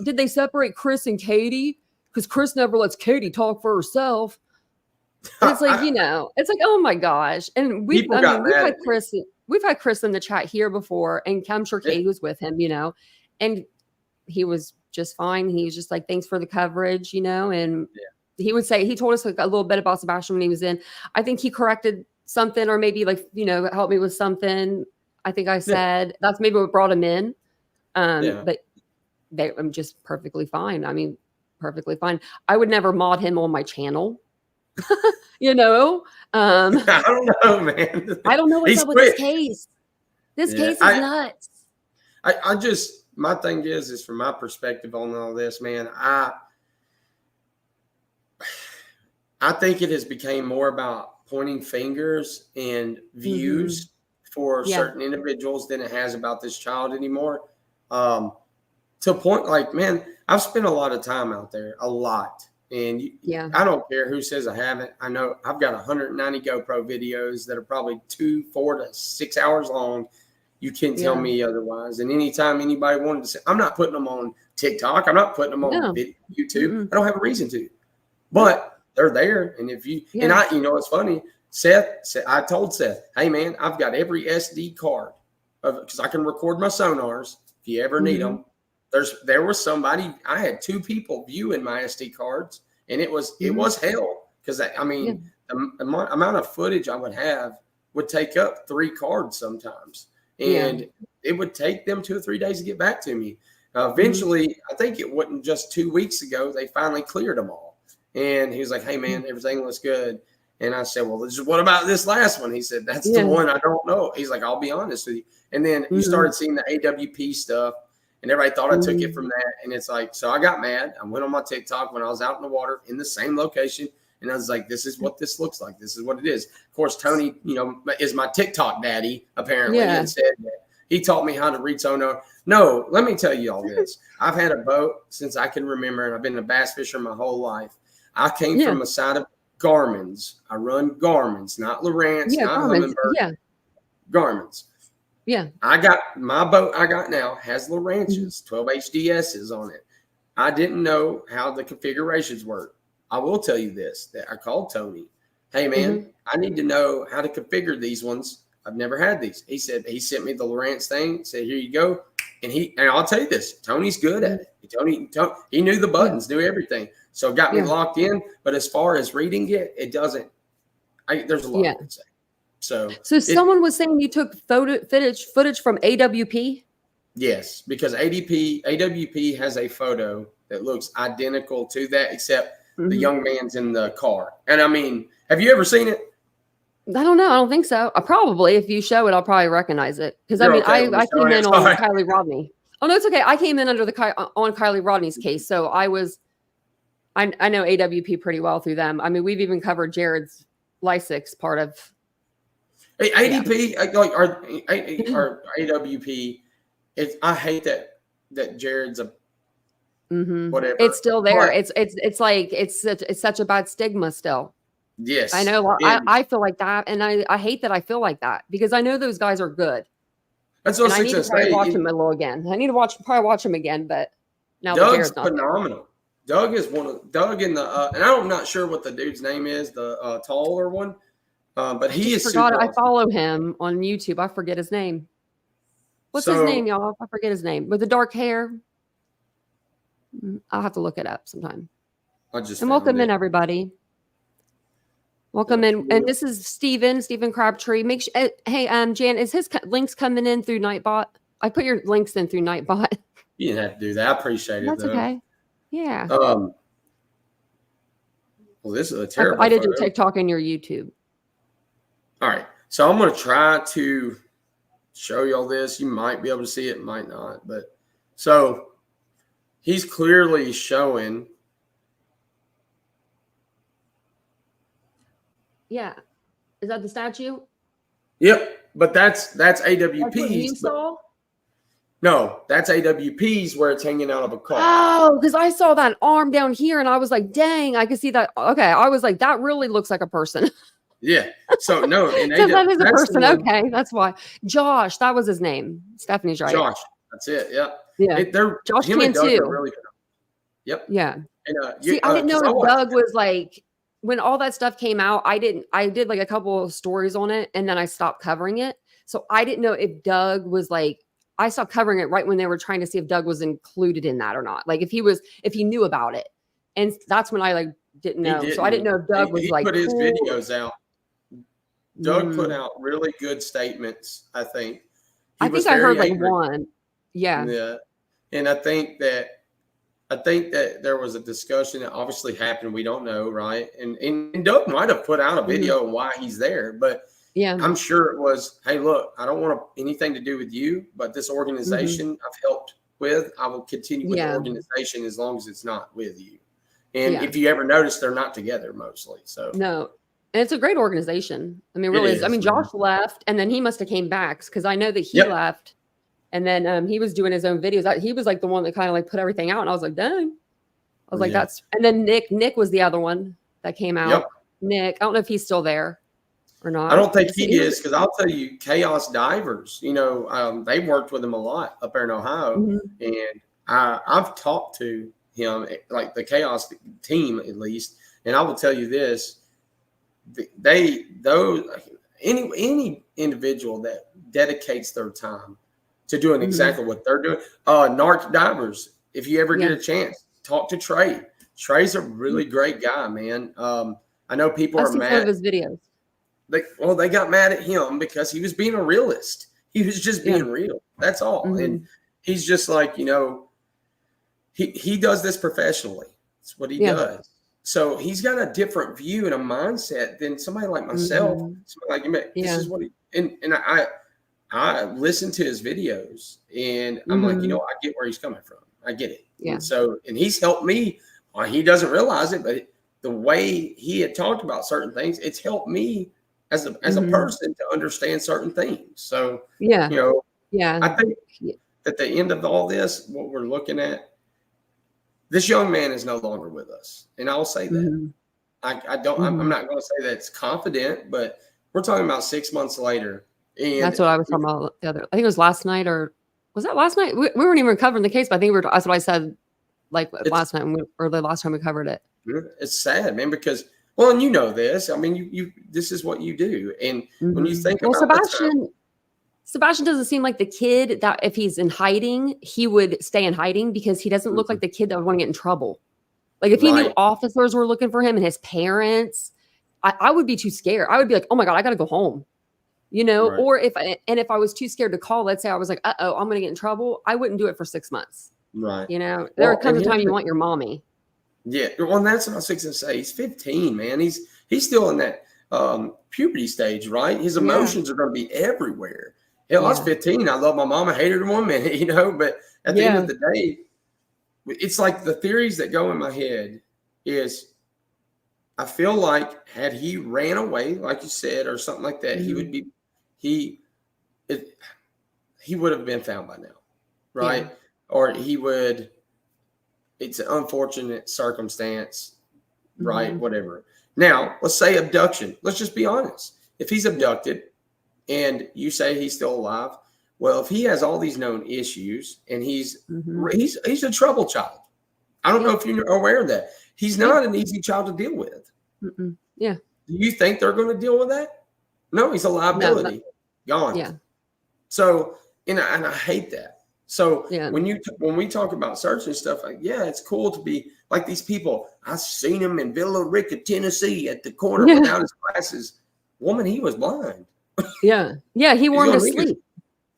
did they separate Chris and Katie? Because Chris never lets Katie talk for herself. And it's like, it's like, oh my gosh. And we've had Chris in the chat here before, and I'm sure Katie was with him, and he was just fine. He was just like, thanks for the coverage, and he would say, he told us like a little bit about Sebastian when he was in. I think he corrected something, or maybe like, helped me with something. I think I said that's maybe what brought him in. But I'm just perfectly fine. I mean, perfectly fine. I would never mod him on my channel. I don't know, man. I don't know what's up with this case. This case is nuts. I just, my thing is from my perspective on all this, man, I think it has become more about pointing fingers and views for certain individuals than it has about this child anymore. To a point like, man, I've spent a lot of time out there, a lot. And I don't care who says I haven't. I know I've got 190 GoPro videos that are probably 4 to 6 hours long. You can't tell me otherwise. And anytime anybody wanted to say, I'm not putting them on TikTok. I'm not putting them on YouTube. Mm-hmm. I don't have a reason to. But they're there. And if you, and you know, it's funny. I told Seth, hey, man, I've got every SD card because I can record my sonars if you ever need them. There was somebody, I had 2 people viewing my SD cards, and it was hell because the amount of footage I would have would take up 3 cards sometimes, and it would take them 2 or 3 days to get back to me. Eventually, I think it wasn't just 2 weeks ago, they finally cleared them all, and he was like, "Hey man, everything looks good." And I said, "Well, what about this last one?" He said, "That's the one I don't know." He's like, "I'll be honest with you." And then you started seeing the AWP stuff. And everybody thought I took it from that. And it's like, so I got mad. I went on my TikTok when I was out in the water in the same location. And I was like, this is what this looks like. This is what it is. Of course, Tony, you know, is my TikTok daddy, apparently. And said that he taught me how to read sonar. No, let me tell you all this. I've had a boat since I can remember, and I've been a bass fisher my whole life. I came from a side of Garmin's. I run Garmin's, not Lowrance, not Humminbird. Garmin's. Yeah. I got my boat I got now has Lowrance's 12 HDS's on it. I didn't know how the configurations work. I will tell you this, that I called Tony. Hey man, I need to know how to configure these ones. I've never had these. He said he sent me the Lowrance thing, said, here you go. And I'll tell you this, Tony's good at it. Tony, he knew the buttons, knew everything. So it got me locked in. But as far as reading it doesn't. There's a lot I could say. So someone was saying you took footage from AWP? Yes, because AWP has a photo that looks identical to that, except the young man's in the car. And I mean, have you ever seen it? I don't know. I don't think so. Probably if you show it, I'll probably recognize it. Because I mean, I came in on Kylie Rodney. Oh no, it's okay. I came in under on Kylie Rodney's case, so I know AWP pretty well through them. I mean, we've even covered Jared's Lysix part of. Hey, ADP, or AWP, I hate that Jared's a whatever. It's still there. But it's like it's such a bad stigma still. Yes, I know. I feel like that, and I hate that I feel like that because I know those guys are good. That's what I need to probably watch them a little again. I need to probably watch them again, but now Doug's phenomenal. Doug is Doug in the and I'm not sure what the dude's name is, the taller one. But he is forgot. I follow him on YouTube. I forget his name. What's his name, y'all? I forget his name. With the dark hair. I'll have to look it up sometime. And welcome in, everybody. Welcome in. And this is Stephen Crabtree. Make sure. Hey, Jan, is his links coming in through Nightbot? I put your links in through Nightbot. You didn't have to do that. I appreciate it. That's okay. Yeah. Well, this is a terrible. I did your TikTok and your YouTube. All right, so I'm going to try to show you all this. You might be able to see it, might not. But so he's clearly showing. Yeah. Is that the statue? Yep, but that's AWP's. No, that's AWP's where it's hanging out of a car. Oh, because I saw that arm down here and I was like, dang, I could see that. Okay, I was like, that really looks like a person. Yeah. So no, that is a person. Okay, that's why. Josh, that was his name. Stephanie's right. Josh, that's it. Yeah. Yeah. Josh can too. Really good. Yep. Yeah. And, see, I didn't know if Doug was like when all that stuff came out. I did like a couple of stories on it, and then I stopped covering it. So I didn't know if Doug was like. I stopped covering it right when they were trying to see if Doug was included in that or not. Like if he knew about it, and that's when I didn't know. So I didn't know if Doug was he like put his videos out. Doug put out really good statements, I think. I think I heard like one. Yeah. Yeah. And I think that there was a discussion that obviously happened. We don't know, right? And Doug might have put out a video on why he's there, but yeah, I'm sure it was, hey, look, I don't want anything to do with you, but this organization I've helped with, I will continue with the organization as long as it's not with you. And if you ever notice, they're not together mostly. So no. And it's a great organization. I mean, it really is. I mean, Josh left and then he must have came back because I know that he left And then he was doing his own videos. He was like the one that kind of like put everything out. And I was like, dang. I was like, that's, and then Nick was the other one that came out. Yep. Nick, I don't know if he's still there or not. I don't think he is, because I'll tell you, Chaos Divers, they worked with him a lot up there in Ohio. And I've talked to him, like the Chaos team at least. And I will tell you this, any individual that dedicates their time to doing exactly what they're doing, Narc Divers, if you ever get a chance, talk to Trey. Trey's a really great guy, man. I know people are mad at his videos. They got mad at him because he was being a realist. He was just being real. That's all. And he's just like, he does this professionally. That's what he does. So he's got a different view and a mindset than somebody like myself. Somebody like you. This is what and I listen to his videos, and I'm like, I get where he's coming from. I get it. Yeah. And he's helped me. He doesn't realize it, but the way he had talked about certain things, it's helped me as a person to understand certain things. So I think at the end of all this, what we're looking at, this young man is no longer with us, and I'll say that. I don't. I'm not going to say that it's confident, but we're talking about 6 months later. And that's what I was talking about the other. I think it was last night, or was that last night? We weren't even covering the case, but I think that's what I said. Like last night, or the last time we covered it. It's sad, man, because and you know this. I mean, you this is what you do, and when you think about Sebastian doesn't seem like the kid that if he's in hiding, he would stay in hiding, because he doesn't look like the kid that would want to get in trouble. Like if he knew officers were looking for him and his parents, I would be too scared. I would be like, oh my God, I got to go home. Or if I was too scared to call, let's say I was like, uh-oh, I'm going to get in trouble, I wouldn't do it for 6 months. Right. There comes a time you want your mommy. Yeah. Well, that's what I was fixing to say. He's 15, man. He's still in that puberty stage, right? His emotions are going to be everywhere. Hell, I was 15. I love my mom. I hated her 1 minute, but at the end of the day, it's like the theories that go in my head is, I feel like had he ran away, like you said, or something like that, he would have been found by now, right? Yeah. Or it's an unfortunate circumstance, right? Whatever. Now, let's say abduction. Let's just be honest. If he's abducted and you say he's still alive, well, if he has all these known issues and he's a trouble child. I don't know if you're aware of that. He's not an easy child to deal with. Yeah. Do you think they're going to deal with that? No, he's a liability. Gone. Yeah. So, and I hate that. So when we talk about search and stuff, like, it's cool to be like these people. I seen him in Villa Rica, Tennessee, at the corner without his glasses. Woman, he was blind. Yeah. He wore them to sleep.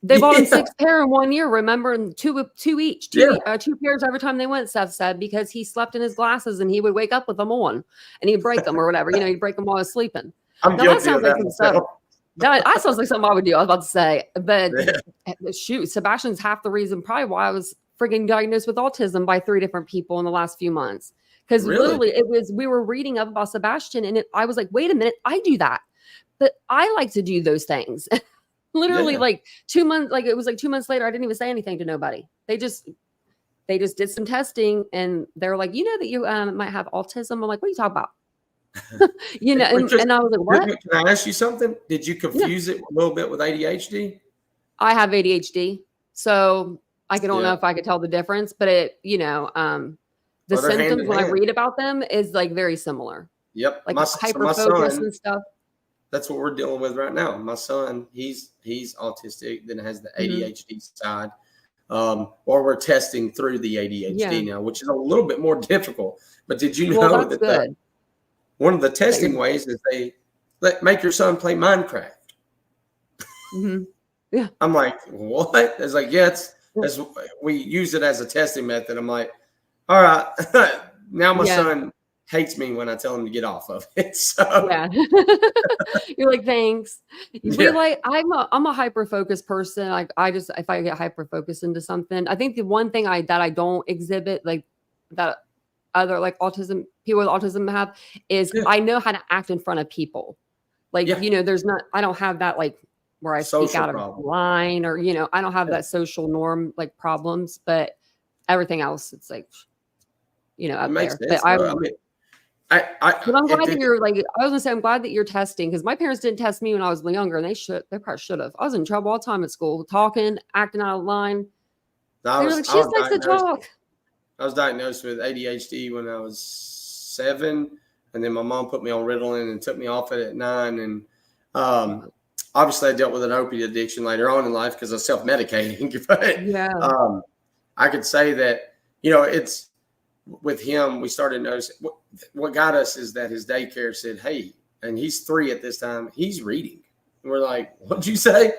They bought him 6 pair in 1 year, remember, and two each. Two pairs every time they went, Seth said, because he slept in his glasses and he would wake up with them on and he'd break them or whatever. He'd break them while he was sleeping. That sounds like that sounds like something I would do. I was about to say, but shoot, Sebastian's half the reason probably why I was frigging diagnosed with autism by 3 different people in the last few months. Because literally we were reading up about Sebastian and I was like, wait a minute, I do that. But I like to do those things. Literally like 2 months, like it was like 2 months later, I didn't even say anything to nobody. They just did some testing and they're like, that you might have autism. I'm like, what are you talking about? And I was like, what? Can I ask you something? Did you confuse it a little bit with ADHD? I have ADHD. So I don't know if I could tell the difference, but the symptoms when I read about them is like very similar. Yep. Like hyperfocus and stuff. That's what we're dealing with right now. My son, he's autistic, then has the ADHD side. Or we're testing through the ADHD now, which is a little bit more difficult. But did you know that one of the testing ways is they make your son play Minecraft? Yeah. I'm like, what? It's like, we use it as a testing method. I'm like, all right, now my son hates me when I tell him to get off of it. So you're like, thanks. I'm a hyper focused person. Like if I get hyper focused into something, I think the one thing that I don't exhibit, like that other like people with autism have, is I know how to act in front of people. Like, I don't have that like where I speak social out of problem. line or, I don't have Yeah. that social norm like problems, but everything else, it's like, It up makes there. But sense though. I mean, I'm it glad that did. you're like, I was gonna say, I'm glad that you're testing because my parents didn't test me when I was younger and they probably should have. I was in trouble all the time at school, talking, acting out of line. I They were like, was, I she was just likes to diagnosed. talk. I was diagnosed with ADHD when I was 7, and then my mom put me on Ritalin and took me off it at 9. And um, obviously, I dealt with an opiate addiction later on in life because I was self-medicating. But Yeah. I could say that it's with him. We started noticing what got us is that his daycare said, "Hey," and he's 3 at this time. He's reading. And we're like, "What'd you say?"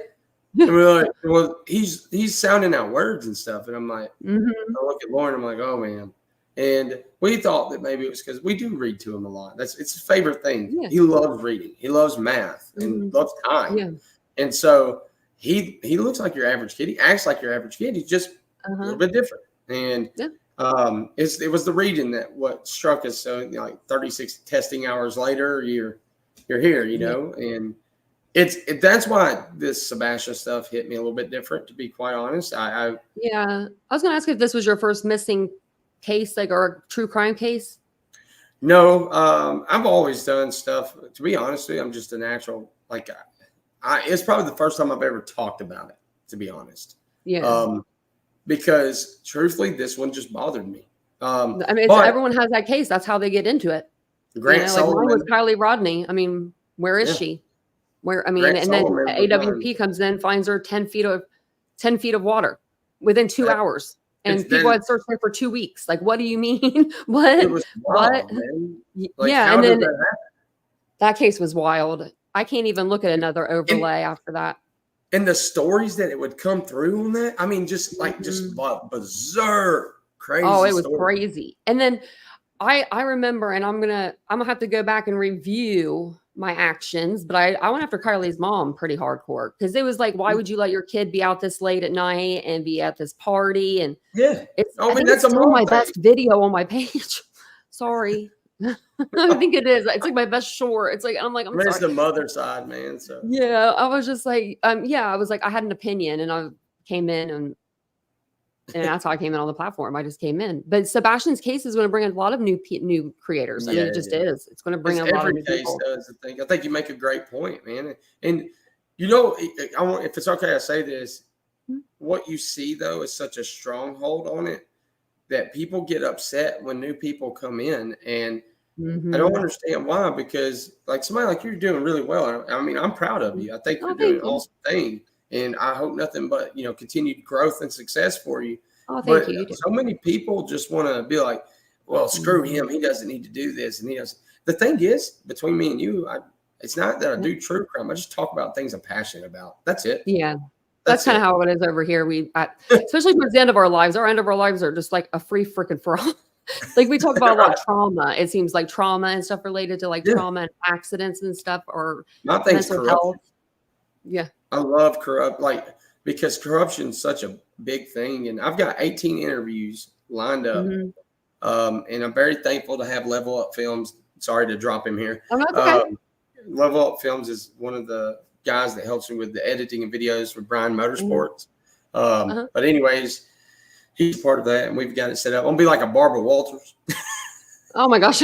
And we're like, "Well, he's sounding out words and stuff." And I'm like, Mhm. I look at Lauren, I'm like, oh man. And we thought that maybe it was because we do read to him a lot. It's his favorite thing. Yeah. He loves reading. He loves math and Mhm. loves time. Yeah. And so he looks like your average kid. He acts like your average kid. He's just a little bit different. And Yeah. it was the reading that what struck us. So like 36 testing hours later, you're here, and that's why this Sebastian stuff hit me a little bit different, to be quite honest. Yeah. I was gonna ask if this was your first missing case, like, or a true crime case. No, I've always done stuff. To be honest with you, I'm just a natural. Like, it's probably the first time I've ever talked about it. To be honest, Yeah. because truthfully, this one just bothered me. I mean, But everyone has that case. That's how they get into it. Grant Like mine was Sullivan, Kylie Rodney. I mean, where is yeah, she? And Grant then Sullivan was mine. AWP comes in, finds her 10 feet of water within 2 That, hours. it's And people then had searched her for 2 weeks. Like, what do you mean? it What? was What? wild, man. Like, Yeah. how And did then that happen? that case was wild. I can't even look at another And, overlay after that. and the stories that it would come through on that, I mean, just Mhm. berserk, Oh, crazy it was stories. crazy. And then I remember, and I'm gonna have to go back and review my actions, but I went after Carly's mom pretty hardcore because it was like, why would you let your kid be out this late at night and be at this party? And Yeah. I I mean, think it's that's a still mom my thing. best video on my page. Sorry. I think it is. It's like my best short. It's like, I'm like, I'm It's sorry. the mother side, man. So Yeah. I was just like, I was like, I had an opinion and I came in and that's how I came in on the platform. I just came in. But Sebastian's case is going to bring a lot of new creators. I yeah, mean, it just is. It's going to bring it's a lot of every new case people. does. I think you make a great point, man. And I want, if it's okay, I say this. Mhm. What you see though is such a stronghold on it that people get upset when new people come in, and I don't Mhm. understand why. Because like somebody like you're doing really well. I mean, I'm proud of you. I think Oh, you're doing thank an you. awesome thing, and I hope nothing but continued growth and success for you. Oh, thank But you. You do. so many people just want to be like, well, screw him. Mhm. He doesn't need to do this. And he does. The thing is, between me and you, it's not that I Yeah. do true crime. I just talk about things I'm passionate about. That's it. Yeah. That's That's kind of it. how it is over here. Especially towards the end of our lives, our end of our lives are just like a free freaking for all. Like we talk about a lot Right. of trauma. It seems like trauma and stuff related to like Yeah. trauma and accidents and stuff or My thing's mental corruption. health. Yeah. I love because corruption's such a big thing. And I've got 18 interviews lined up. Mhm. And I'm very thankful to have Level Up Films. Sorry to drop him here. Oh, that's okay. Level Up Films is one of the guys that helps me with the editing and videos for Brian Mhm. Motorsports. Uh-huh. But anyways, he's part of that, and we've got it set up. I'm gonna be like a Barbara Walters. Oh my gosh.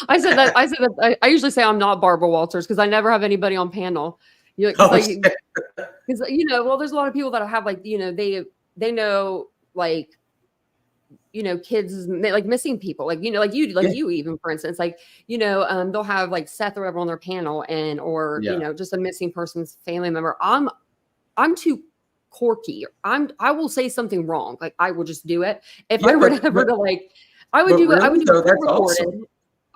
I said that. I usually say I'm not Barbara Walters because I never have anybody on panel. Because Oh, well, there's a lot of people that have like, they know like, kids like missing people, like, yeah, you even, for instance, like, they'll have like Seth or whatever on their panel or, yeah. just a missing person's family member. I'm too quirky. I will say something wrong. Like I will just do it. If Yeah, I were to ever to like, I would do really, a though, that's pre-recorded. awesome.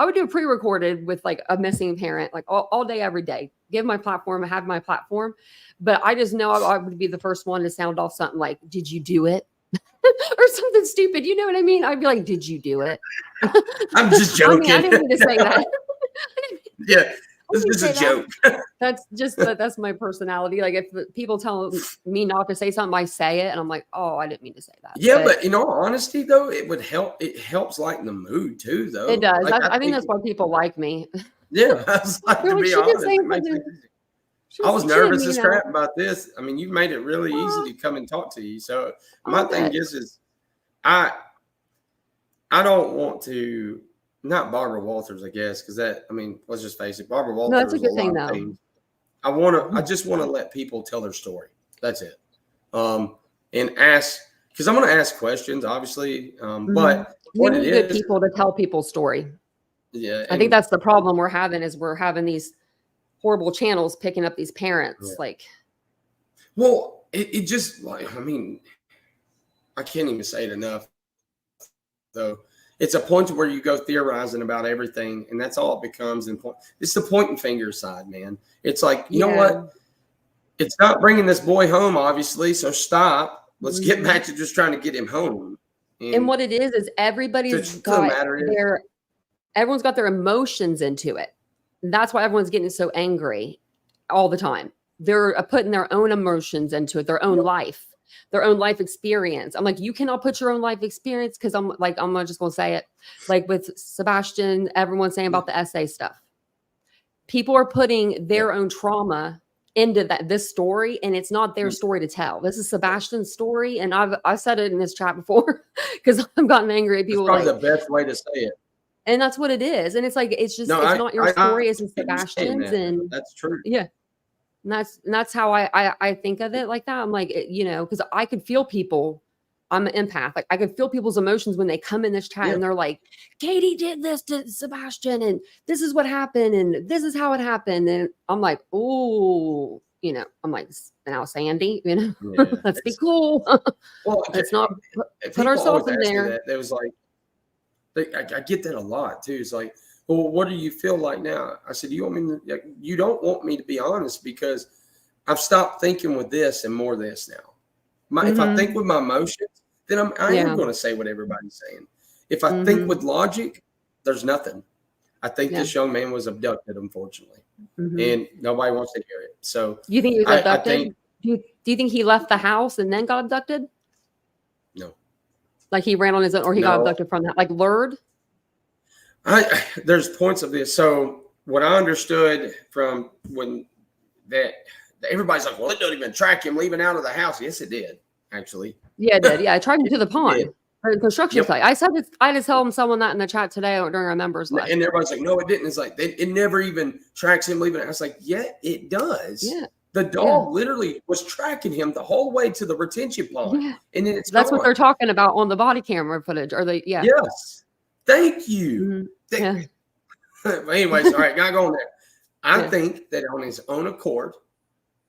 I would do a pre-recorded with like a missing parent, like all day, every day. Give my platform, have my platform. But I just know I would be the first one to sound off something like, "Did you do it?" or something stupid. You know what I mean? I'd be like, "Did you do it?" I'm just joking. I didn't mean to say that. Yeah, this didn't is a say that. joke. That's my personality. Like if people tell me not to say something, I say it, and I'm like, "Oh, I didn't mean to say that." Yeah, but in all honesty, though, it would help. It helps lighten the mood too, It though. does. Like I think that's why people like me. yeah, I was like, They're to like, be "She can honest, say it makes something." it easy. I was Jim, nervous you as know. crap about this. I mean, you've made it really easy to come and talk to you. So my thing Good. is I don't want to, not Barbara Walters, I guess, because that, I mean, let's just face it, Barbara No, that's Walters a is a good lot thing of though. things. I just want to let people tell their story. That's it. And ask, because I'm going to ask questions, obviously. But We what it need good is, people to tell people's story. yeah. I think that's the problem we're having is we're having these horrible channels picking up these parents. Yeah. Like, well, it just like, I mean, I can't even say it enough, though. It's a point where you go theorizing about everything, and that's all it becomes. And it's the pointing finger side, man. It's like, you know what? It's not bringing this boy home, obviously. So stop. Let's get back to just trying to get him home. And what it is everybody's got everyone's got their emotions into it. That's why everyone's getting so angry all the time. They're putting their own emotions into it, their own life, their own life experience. I'm like, you cannot put your own life experience because I'm just going to say it. Like with Sebastian, everyone's saying about the essay stuff. People are putting their own trauma into this story, and it's not their story to tell. This is Sebastian's story, and I've said it in this chat before because I've gotten angry at people. That's probably the best way to say it. And that's what it is. And it's like, it's just, it's not your story. It's Sebastian's. And that's true. Yeah. And that's how I think of it like that. I'm like, you know, because I could feel people. I'm an empath. Like I could feel people's emotions when they come in this chat and they're like, Katie did this to Sebastian and this is what happened and this is how it happened. And I'm like, oh, you know, I'm like, now Sandy, you know, let's be cool. Well, let's not put ourselves in there. There was like, I get that a lot too. It's like, well, what do you feel like now? I said, you don't want me to be honest because I've stopped thinking with this and more this now. If I think with my emotions, then I am going to say what everybody's saying. If I think with logic, there's nothing. I think this young man was abducted, unfortunately, and nobody wants to hear it. So you think he was abducted? Do you think he left the house and then got abducted? No. Like he ran on his own, or he got abducted from that, like lured? There's points of this. So what I understood from when that everybody's like, well, it don't even track him leaving out of the house. Yes, it did, actually. Yeah, it did. Yeah, I tracked him to the pond. Construction site. I said I just told someone that in the chat today during our members list. And everybody's like, no, it didn't. It's like it never even tracks him leaving. I was like, yeah, it does. Yeah. The dog literally was tracking him the whole way to the retention pond. Yeah. And then that's what they're talking about on the body camera footage. Or the Yes. Thank you. Anyways, all right, gotta go on there. I think that on his own accord,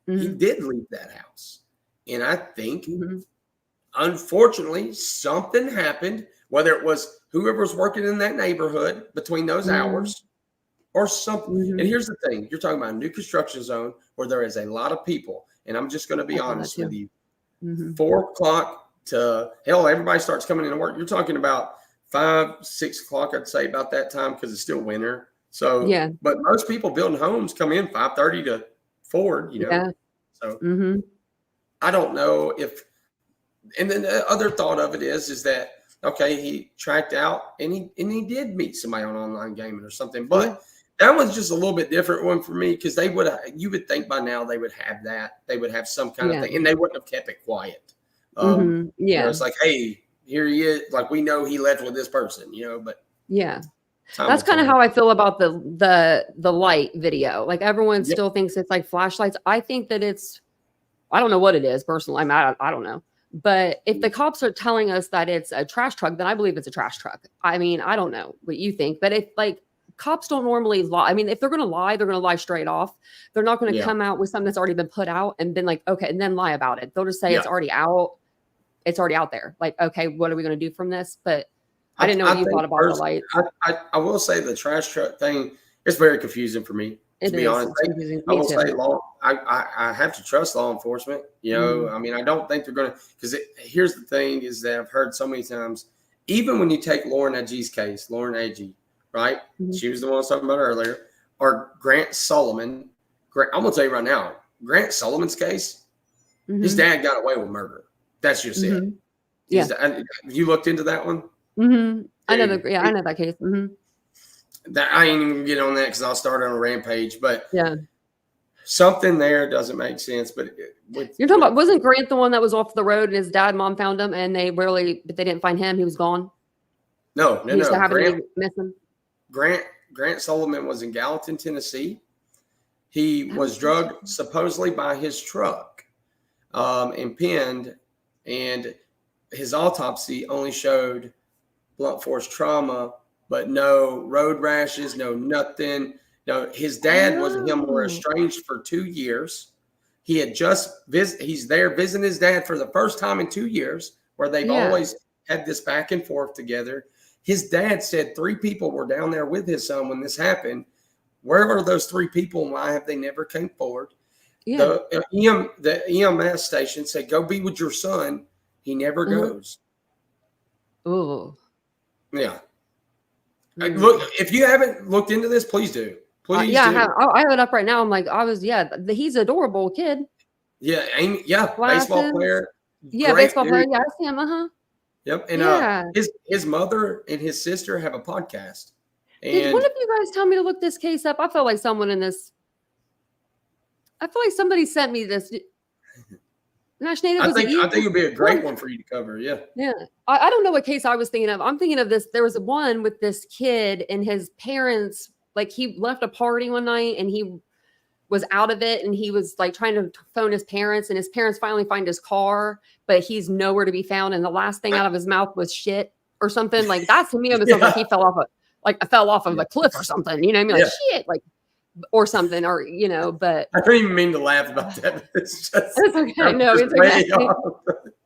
he did leave that house. And I think unfortunately something happened, whether it was whoever was working in that neighborhood between those hours or something. And here's the thing, you're talking about a new construction zone where there is a lot of people. And I'm just going to be honest with you. 4 o'clock to hell, everybody starts coming into work. You're talking about 5, 6 o'clock, I'd say about that time because it's still winter. So, but most people building homes come in 5:30 to 4, you know. Yeah. So I don't know if, and then the other thought of it is that, okay, he tracked out and he did meet somebody on online gaming or something, but that was just a little bit different one for me because you would think by now they would have that. They would have some kind of thing and they wouldn't have kept it quiet. You know, it's like, hey, here he is. Like, we know he left with this person, you know, but that's kind of how I feel about the light video. Like everyone still thinks it's like flashlights. I think that I don't know what it is personally. I don't know. But if the cops are telling us that it's a trash truck, then I believe it's a trash truck. I mean, I don't know what you think, but if like cops don't normally lie. I mean, if they're going to lie straight off. They're not going to come out with something that's already been put out and been like, okay, and then lie about it. They'll just say it's already out. It's already out there. Like, okay, what are we going to do from this? But I didn't know what you thought about the light. I will say the trash truck thing is very confusing for me. To be honest, I will say I have to trust law enforcement. You know, I mean, I don't think they're going to, because here's the thing is that I've heard so many times, even when you take Lauren Agee's case, Lauren Agee, right? She was the one I was talking about earlier, or Grant Sullivan. I'm going to tell you right now, Grant Sullivan's case, his dad got away with murder. That's just it. You looked into that one? I know that case. That I ain't even get on that because I'll start on a rampage. But something there doesn't make sense. But you're talking about, wasn't Grant the one that was off the road and his dad and mom found him and but they didn't find him. He was gone. No. Grant Sullivan was in Gallatin, Tennessee. He was drugged supposedly by his truck, and pinned, and his autopsy only showed blunt force trauma, but no road rashes, no nothing. No, his dad and him were estranged for 2 years. He had just he's there visiting his dad for the first time in 2 years, where they've always had this back and forth together. His dad said 3 people were down there with his son when this happened. Where were those 3 people and why have they never came forward? Yeah. The EMS station said, go be with your son. He never goes. Oh. Yeah. Look, if you haven't looked into this, please do. Please do. I have it up right now. I'm like, he's an adorable kid. Yeah. Baseball player. Yeah, baseball player. Yeah, I see him. Yep. And his mother and his sister have a podcast. Did one of you guys tell me to look this case up? I feel like somebody sent me this. Nash Native. I think it'd be a great one for you to cover. Yeah. Yeah. I don't know what case I was thinking of. I'm thinking of this. There was one with this kid and his parents, like he left a party one night and he was out of it and he was like trying to phone his parents and his parents finally find his car, but he's nowhere to be found. And the last thing out of his mouth was shit or something. Like that to me, it was like he fell off of a cliff or something, you know what I mean? Like shit, like, or something, or, but I don't even mean to laugh about that. It's okay. No, it's okay.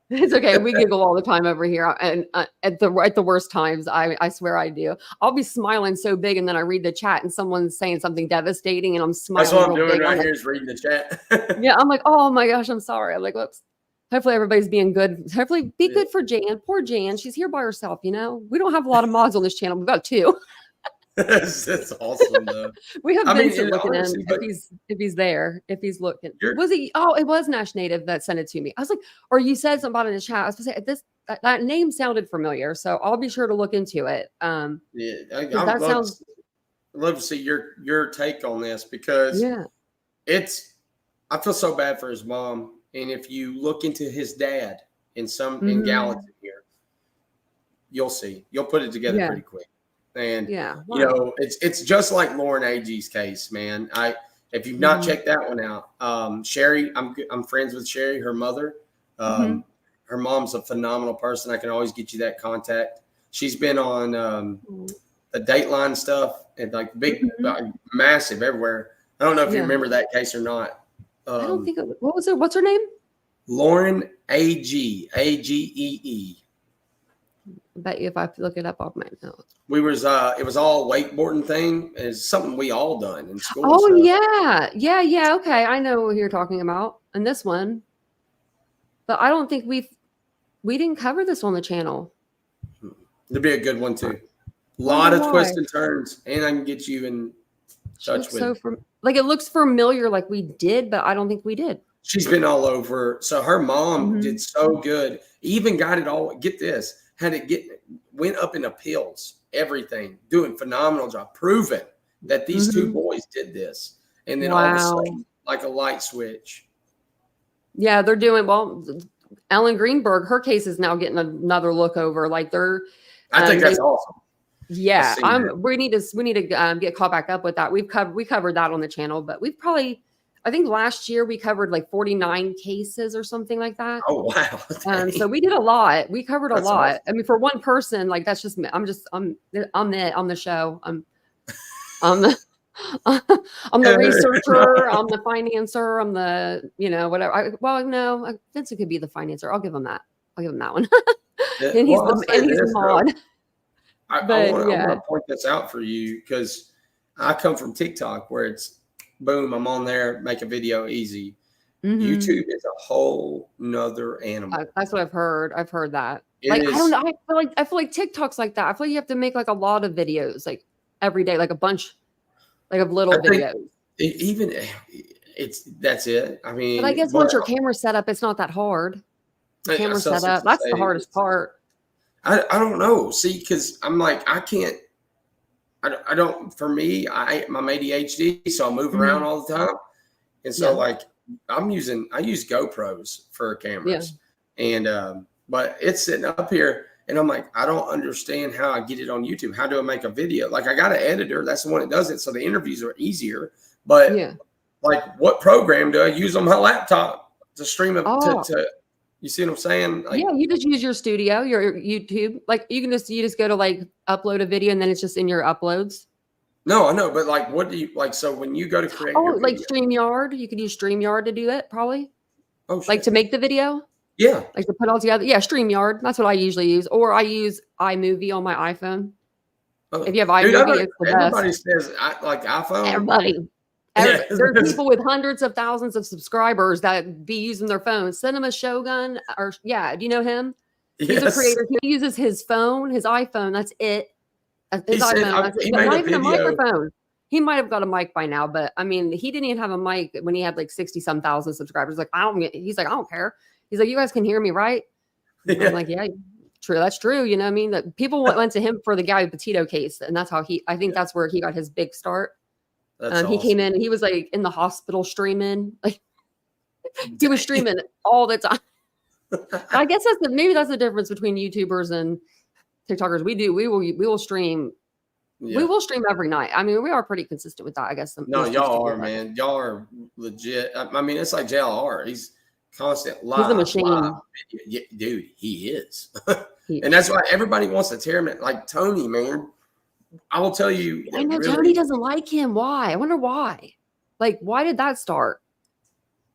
It's okay. We giggle all the time over here. And at the worst times, I swear I do. I'll be smiling so big. And then I read the chat and someone's saying something devastating and I'm smiling. That's what I'm doing right here is reading the chat. Yeah. I'm like, oh my gosh, I'm sorry. I'm like, whoops. Hopefully everybody's being good. Hopefully be good for Jan. Poor Jan. She's here by herself, We don't have a lot of mods on this channel. We've got 2. That's awesome, though. We have Vincent looking in if he's there, if he's looking. Was he? Oh, it was Nash Native that sent it to me. I was like, or you said something about it in the chat. I was going to say that name sounded familiar, so I'll be sure to look into it. I'd love to see your take on this because I feel so bad for his mom. And if you look into his dad in Gallatin here, you'll put it together pretty quick. And it's just like Lauren Agee's case, man. If you've not checked that one out, Sherry, I'm friends with Sherry, her mother. Her mom's a phenomenal person. I can always get you that contact. She's been on the Dateline stuff and like big, massive everywhere. I don't know if you remember that case or not. I don't think. What was it? What's her name? Lauren Agee, Agee. I bet you if I look it up, I'll find out. It was all wakeboarding thing. It's something we all done in school. Oh, so. Yeah. Okay. I know what you're talking about in this one, but I don't think we didn't cover this on the channel. It'd be a good one too. A lot of twists and turns, and I can get you in touch with. It looks familiar, like we did, but I don't think we did. She's been all over. So her mom did so good. Even got it all. Get this. Went up in appeals, everything, doing phenomenal job, proving that these 2 boys did this. And then all of a sudden, like a light switch. Yeah, they're doing well. Ellen Greenberg, her case is now getting another look over. Like I think that's awesome. Yeah, we need to get caught back up with that. We covered that on the channel, but we've probably, I think last year we covered like 49 cases or something like that. Oh wow! So we did a lot. We covered a lot. Awesome. I mean, for one person, like that's just me. I'm the show. I'm the researcher. I'm the financer. I'm the whatever. No, Vincent could be the financer. I'll give him that. I'll give him that one. And he's the mod. I want to point this out for you because I come from TikTok where it's boom, I'm on there, make a video easy. YouTube is a whole nother animal. That's what I've heard. I've heard that. I don't know. I feel like TikTok's like that. I feel like you have to make like a lot of videos, like every day, like a bunch, like of little videos. That's it. I mean, but I guess once your camera's set up, it's not that hard. The camera set up. That's the hardest part. I don't know. See, because I'm like, I can't. I don't. For me, I'm ADHD, so I move around all the time. And so like I use GoPros for cameras, and but it's sitting up here, and I'm like, I don't understand how I get it on YouTube. How do I make a video? Like I got an editor, that's the one that does it, so the interviews are easier. But like, what program do I use on my laptop to stream it to you see what I'm saying? Like, you just use your studio, your YouTube. Like you just go to like upload a video and then it's just in your uploads. No, I know, but like, what do you like? So when you go to create, like StreamYard, you could use StreamYard to do it, probably. Oh, shit. Like to make the video. Yeah, like to put all together. Yeah, StreamYard. That's what I usually use, or I use iMovie on my iPhone. If you have iMovie, it's the everybody best. says like iPhone. Everybody. There's people with hundreds of thousands of subscribers that be using their phones. Cinema Shogun, or do you know him? He's a creator. He uses his phone, his iPhone. That's it. His iPhone. That's it. But not even a microphone. He might have got a mic by now, but I mean, he didn't even have a mic when he had like 60-some thousand subscribers. Like he's like, I don't care. He's like, you guys can hear me, right? I'm like, yeah, true. That's true. You know what I mean? That people went to him for the Gabby Petito case, and that's how I think that's where he got his big start. He came in and he was like in the hospital streaming. Like he was streaming all the time. I guess maybe that's the difference between YouTubers and TikTokers. We will stream. Yeah. We will stream every night. I mean, we are pretty consistent with that, I guess. No, y'all are, man. Y'all are legit. I mean, it's like JLR. He's constant live. He's a machine. Yeah, dude, he is. And that's why everybody wants to tear him. Like Tony, man. I will tell you. I know Tony doesn't like him. Why? I wonder why. Like, why did that start?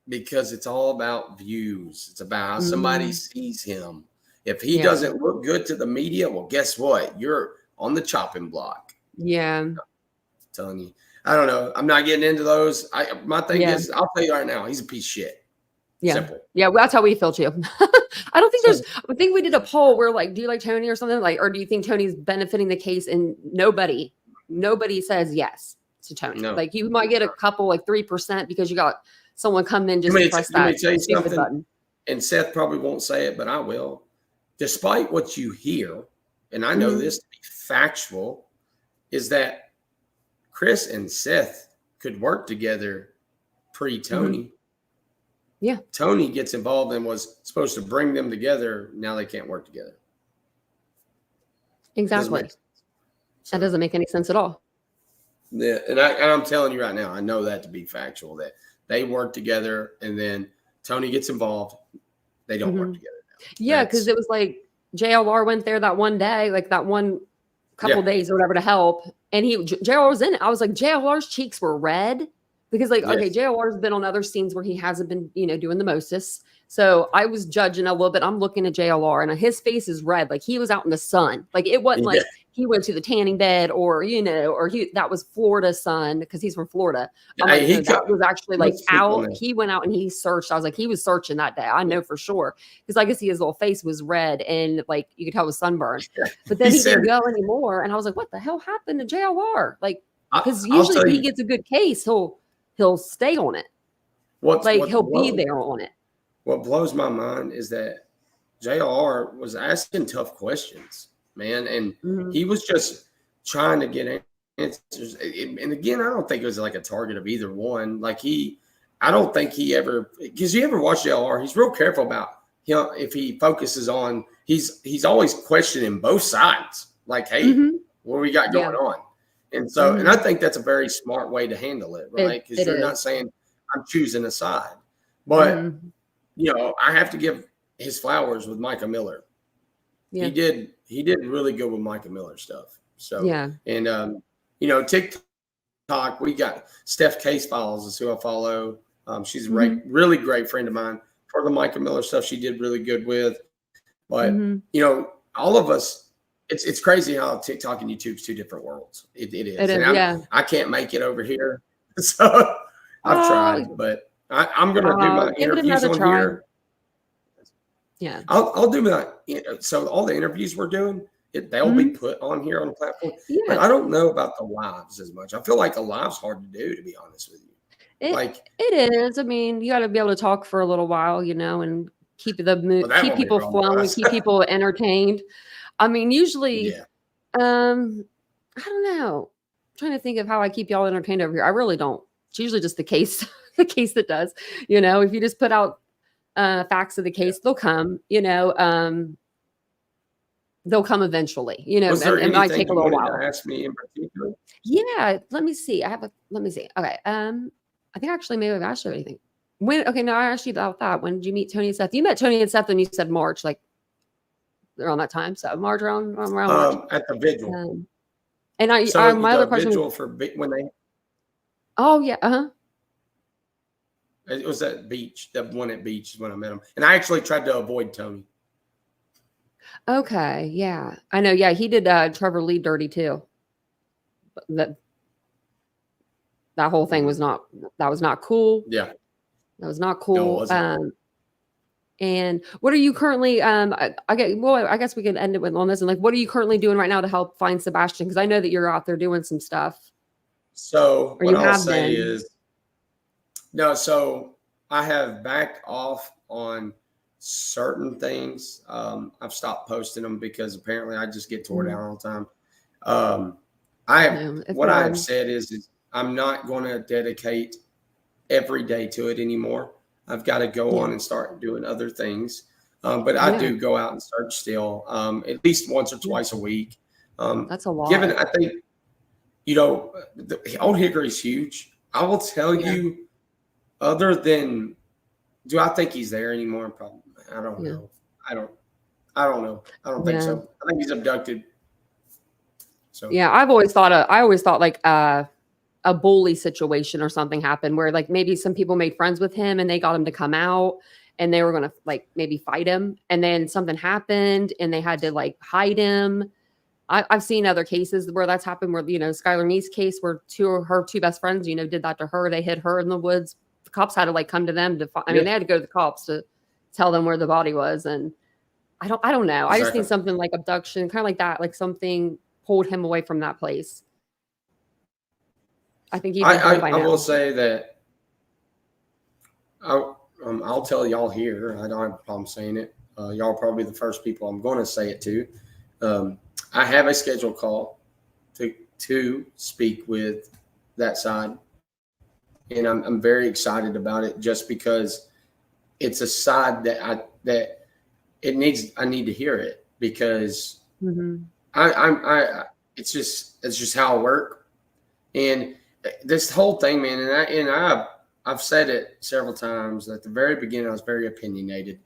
Because it's all about views. It's about how somebody sees him. If he doesn't look good to the media, well, guess what? You're on the chopping block. Yeah. I'm telling you. I don't know. I'm not getting into those. My thing is, I'll tell you right now, he's a piece of shit. Yeah. Simple. Yeah, well, that's how we feel too. I don't think I think we did a poll where like, do you like Tony or something? Like, or do you think Tony's benefiting the case? And nobody says yes to Tony. No. Like you might get a couple, like 3%, because you got someone come in just to press that stupid button. And Seth probably won't say it, but I will. Despite what you hear, and I know this to be factual, is that Chris and Seth could work together pre-Tony. Yeah. Tony gets involved and was supposed to bring them together. Now they can't work together. Exactly. That doesn't make any sense at all. Yeah. And I'm telling you right now, I know that to be factual, that they work together and then Tony gets involved. They don't work together now. Yeah. Cause it was like JLR went there that one day, like that one couple days or whatever to help. And JLR was in it. I was like, JLR's cheeks were red. Because okay, JLR's been on other scenes where he hasn't been, doing the mostest. So I was judging a little bit. I'm looking at JLR and his face is red. Like he was out in the sun. Like it wasn't like he went to the tanning bed or that was Florida sun because he's from Florida. That was actually like out. He went out and he searched. I was like, he was searching that day. I know for sure. Because I could see his little face was red and like you could tell it was sunburned. But then he didn't go anymore. And I was like, what the hell happened to JLR? Like, because usually when he gets a good case, he'll stay on it. He'll be there on it. What blows my mind is that JR was asking tough questions, man. And he was just trying to get answers. And again, I don't think it was like a target of either one. I don't think he ever, because you ever watch JR, he's real careful about if he focuses on, he's always questioning both sides. Like, hey, what we got going on? And so, and I think that's a very smart way to handle it, right? Because you're not saying I'm choosing a side. But, I have to give his flowers with Micah Miller. Yeah. He did really good with Micah Miller stuff. So, and, TikTok, we got Steph Case Files is who I follow. She's a really great friend of mine. For the Micah Miller stuff, she did really good with. But, all of us, it's crazy how TikTok and YouTube's two different worlds. It is. I can't make it over here. So I've tried, but I'm going to do my interviews on here. Yeah. I'll do my, so all the interviews we're doing, they'll be put on here on the platform. Yeah. But I don't know about the lives as much. I feel like the live's hard to do, to be honest with you. It is. I mean, you got to be able to talk for a little while, and keep keep people flowing, keep people entertained. I mean, usually, I don't know. I'm trying to think of how I keep y'all entertained over here. I really don't. It's usually just the case, the case that does, if you just put out facts of the case, they'll come, they'll come eventually, Was there it might anything take a you little wanted while. to ask me in particular? Yeah. Let me see. Let me see. Okay. I think actually maybe I've asked you anything. Okay. No, I asked you about that. When did you meet Tony and Seth? You met Tony and Seth and you said March, like around that time. So March, around March. At the vigil. And my other question vigil for when they. Oh yeah. It was at beach. The one at beach is when I met him, and I actually tried to avoid Tony. Okay. Yeah, I know. Yeah, he did Trevor Lee dirty too. That whole thing was not. That was not cool. Yeah, that was not cool. No, it wasn't. And what are you currently? I guess we can end it with on this. And like, what are you currently doing right now to help find Sebastian? Because I know that you're out there doing some stuff. So what I'll say is, no. So I have backed off on certain things. I've stopped posting them because apparently I just get tore down all the time. What I've said is I'm not going to dedicate every day to it anymore. I've got to go on and start doing other things. But I do go out and search still, at least once or twice a week. That's a lot. Given, I think, the Old Hickory's huge. I will tell you, other than, do I think he's there anymore? Probably. I don't know. I don't know. I don't think so. I think he's abducted. So yeah, I always thought like a bully situation or something happened where like maybe some people made friends with him and they got him to come out and they were going to like maybe fight him. And then something happened and they had to like hide him. I've seen other cases where that's happened where, Skylar Nee's case where her two best friends, did that to her. They hid her in the woods. The cops had to like come to them to they had to go to the cops to tell them where the body was. And I don't know. Exactly. I just think something like abduction, kind of like that, like something pulled him away from that place. I think I will say that I'll tell y'all here. I don't have a problem saying it. Y'all are probably the first people I'm going to say it to. I have a scheduled call to speak with that side, and I'm very excited about it just because it's a side that I need to hear it because it's just how I work. And this whole thing, man, and I've said it several times. At the very beginning, I was very opinionated,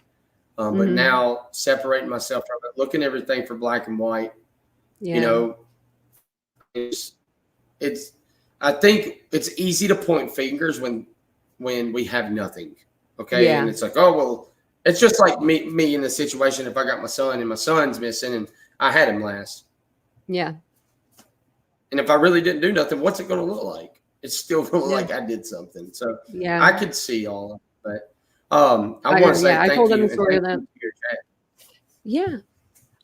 but now separating myself from it, looking at everything for black and white, it's. I think it's easy to point fingers when we have nothing, okay? Yeah. And it's like, oh well, it's just like me in the situation. If I got my son and my son's missing, and I had him last, yeah. And if I really didn't do nothing, what's it going to look like? It's still going to look like I did something. So I could see all of it. But I want to say thank you. I told them the story of that. Yeah.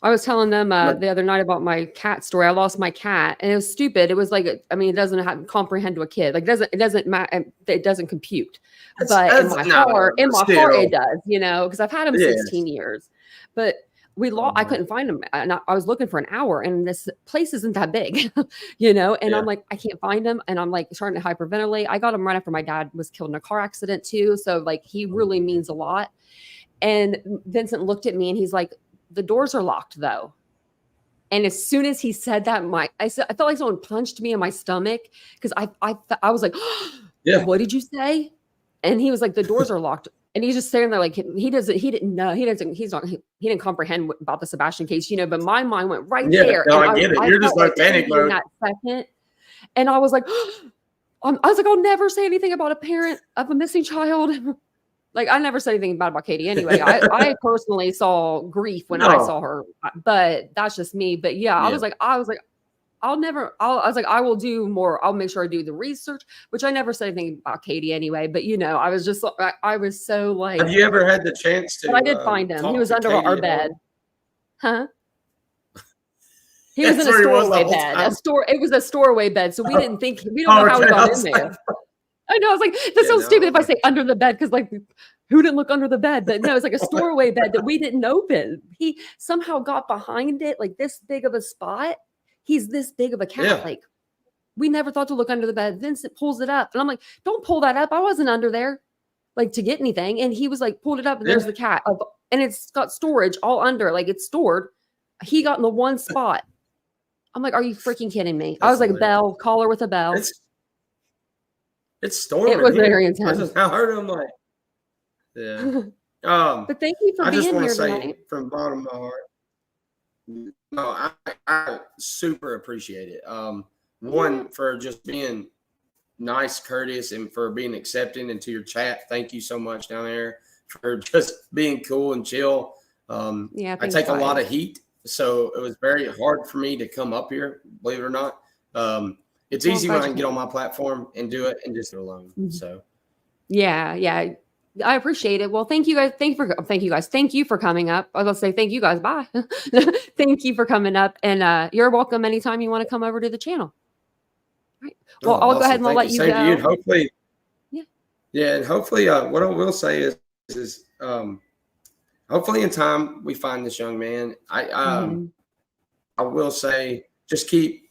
I was telling them the other night about my cat story. I lost my cat and it was stupid. It was like, it doesn't comprehend to a kid. Like it doesn't compute. But in my heart it does, because I've had him 16 years. But I couldn't find him. And I was looking for an hour and this place isn't that big, and I'm like, I can't find him. And I'm like starting to hyperventilate. I got him right after my dad was killed in a car accident too. So like, he really means a lot. And Vincent looked at me and he's like, the doors are locked though. And as soon as he said that, I felt like someone punched me in my stomach. Cause I was like, what did you say? And he was like, the doors are locked. And he's just sitting there like he didn't comprehend about the Sebastian case, but my mind went right there. No, I get it. You're just like panic mode in that second. And I was like, I'll never say anything about a parent of a missing child. Like I never said anything bad about Katie anyway. I personally saw grief when I saw her, but that's just me. But I was like, I will do more. I'll make sure I do the research, which I never said anything about Katie anyway. But I was just, I was so like. Have you ever had the chance to? But I did find him. He was under our bed. Huh? He was in a storeway bed. It was a storeway bed, so we don't know how he got in there. I know. I was like, that's so stupid if I say under the bed because like, who didn't look under the bed? But no, it's like a storeway bed that we didn't open. He somehow got behind it, like this big of a spot. He's this big of a cat, like We never thought to look under the bed. Vincent pulls it up. And I'm like, don't pull that up. I wasn't under there like to get anything. And he was like, pulled it up and there's the cat. And it's got storage all under, like it's stored. He got in the one spot. I'm like, are you freaking kidding me? I was like, bell, call her with a bell. It's storming. It was very intense. I heard him like, yeah. But thank you for being here tonight. Say from the bottom of my heart. No, I super appreciate it. One, for just being nice, courteous, and for being accepting into your chat. Thank you so much down there for just being cool and chill. I take a lot of heat, so it was very hard for me to come up here, believe it or not. It's easy when I can get on my platform and do it and just go alone. So yeah. I appreciate it. Well, thank you guys. Thank you guys. Thank you for coming up. I was going to say thank you guys. Bye. Thank you for coming up. And you're welcome anytime you want to come over to the channel. All right. Well, I'll go ahead and I'll let you go. And hopefully, and hopefully what I will say is hopefully in time we find this young man. I will say just keep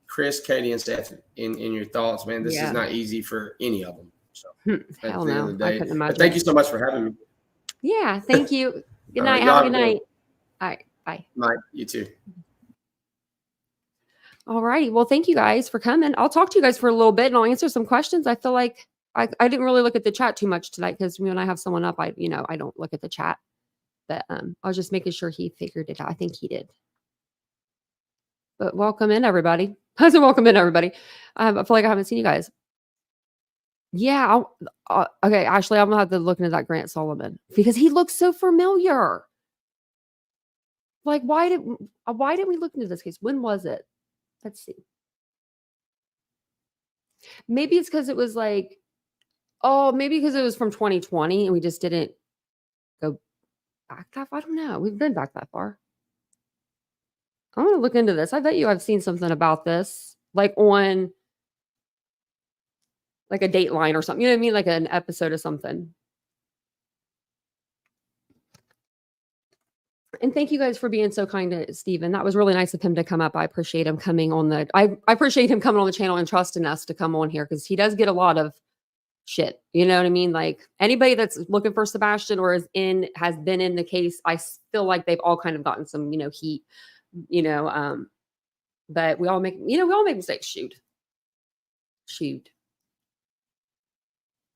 Chris, Katie, and Steph in your thoughts, man. This is not easy for any of them. So hell no, I couldn't imagine. But thank you so much for having me. Yeah, thank you. Good night. Have a good night. All right, bye. Night. You too. All righty. Well, thank you guys for coming. I'll talk to you guys for a little bit and I'll answer some questions. I feel like I didn't really look at the chat too much tonight because when I have someone up, I don't look at the chat. But I was just making sure he figured it out. I think he did. But welcome in, everybody. I said welcome in, everybody. I feel like I haven't seen you guys. Yeah. Okay. Ashley, I'm going to have to look into that Grant Sullivan because he looks so familiar. Like, why didn't we look into this case? When was it? Let's see. Maybe it's because it was like, maybe because it was from 2020 and we just didn't go back that far. I don't know. We've been back that far. I'm going to look into this. I bet you I've seen something about this, like on like a Dateline or something. You know what I mean? Like an episode of something. And thank you guys for being so kind to Steven. That was really nice of him to come up. I appreciate him coming on I appreciate him coming on the channel and trusting us to come on here because he does get a lot of shit. You know what I mean? Like anybody that's looking for Sebastian or has been in the case, I feel like they've all kind of gotten some, heat, but we all make mistakes. Shoot.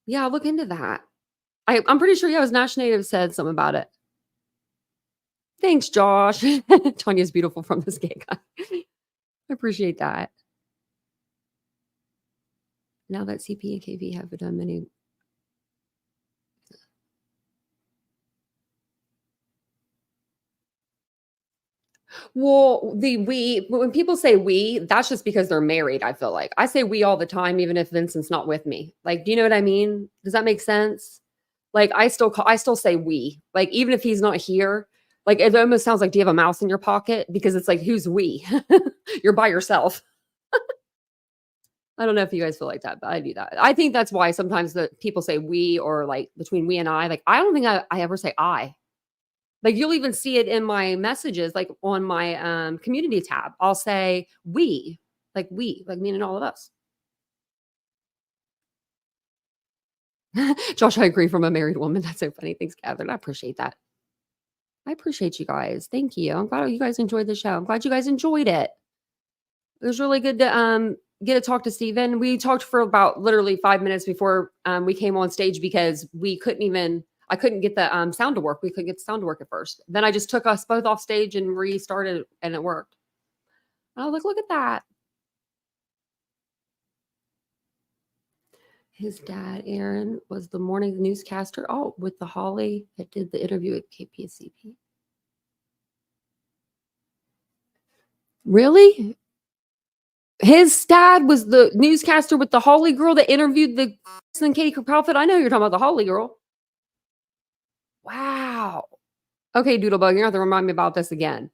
Yeah, I'll look into that. I'm pretty sure, it was Nash Native said something about it. Thanks, Josh. Tanya's beautiful from this gay guy. I appreciate that. Now that CP and KV have done many. Well, when people say we, that's just because they're married, I feel like. I say we all the time, even if Vincent's not with me. Like, do you know what I mean? Does that make sense? Like, I still say we. Like, even if he's not here, like, it almost sounds like, do you have a mouse in your pocket? Because it's like, who's we? You're by yourself. I don't know if you guys feel like that, but I do that. I think that's why sometimes the people say we or like between we and I. Like, I don't think I ever say I. Like, you'll even see it in my messages, like on my community tab. I'll say we, like meaning all of us. Josh, I agree from a married woman. That's so funny. Thanks, Catherine. I appreciate that. I appreciate you guys. Thank you. I'm glad you guys enjoyed the show. I'm glad you guys enjoyed it. It was really good to get to talk to Steven. We talked for about literally 5 minutes before we came on stage because I couldn't get the sound to work. We couldn't get the sound to work at first. Then I just took us both off stage and restarted and it worked. I was like, look at that. His dad, Aaron, was the morning newscaster. Oh, with the Holly that did the interview at KPSCP. Really? His dad was the newscaster with the Holly girl that interviewed the and Katie Prophet. I know you're talking about the Holly girl. Wow. Okay, Doodlebug, you're going to have to remind me about this again.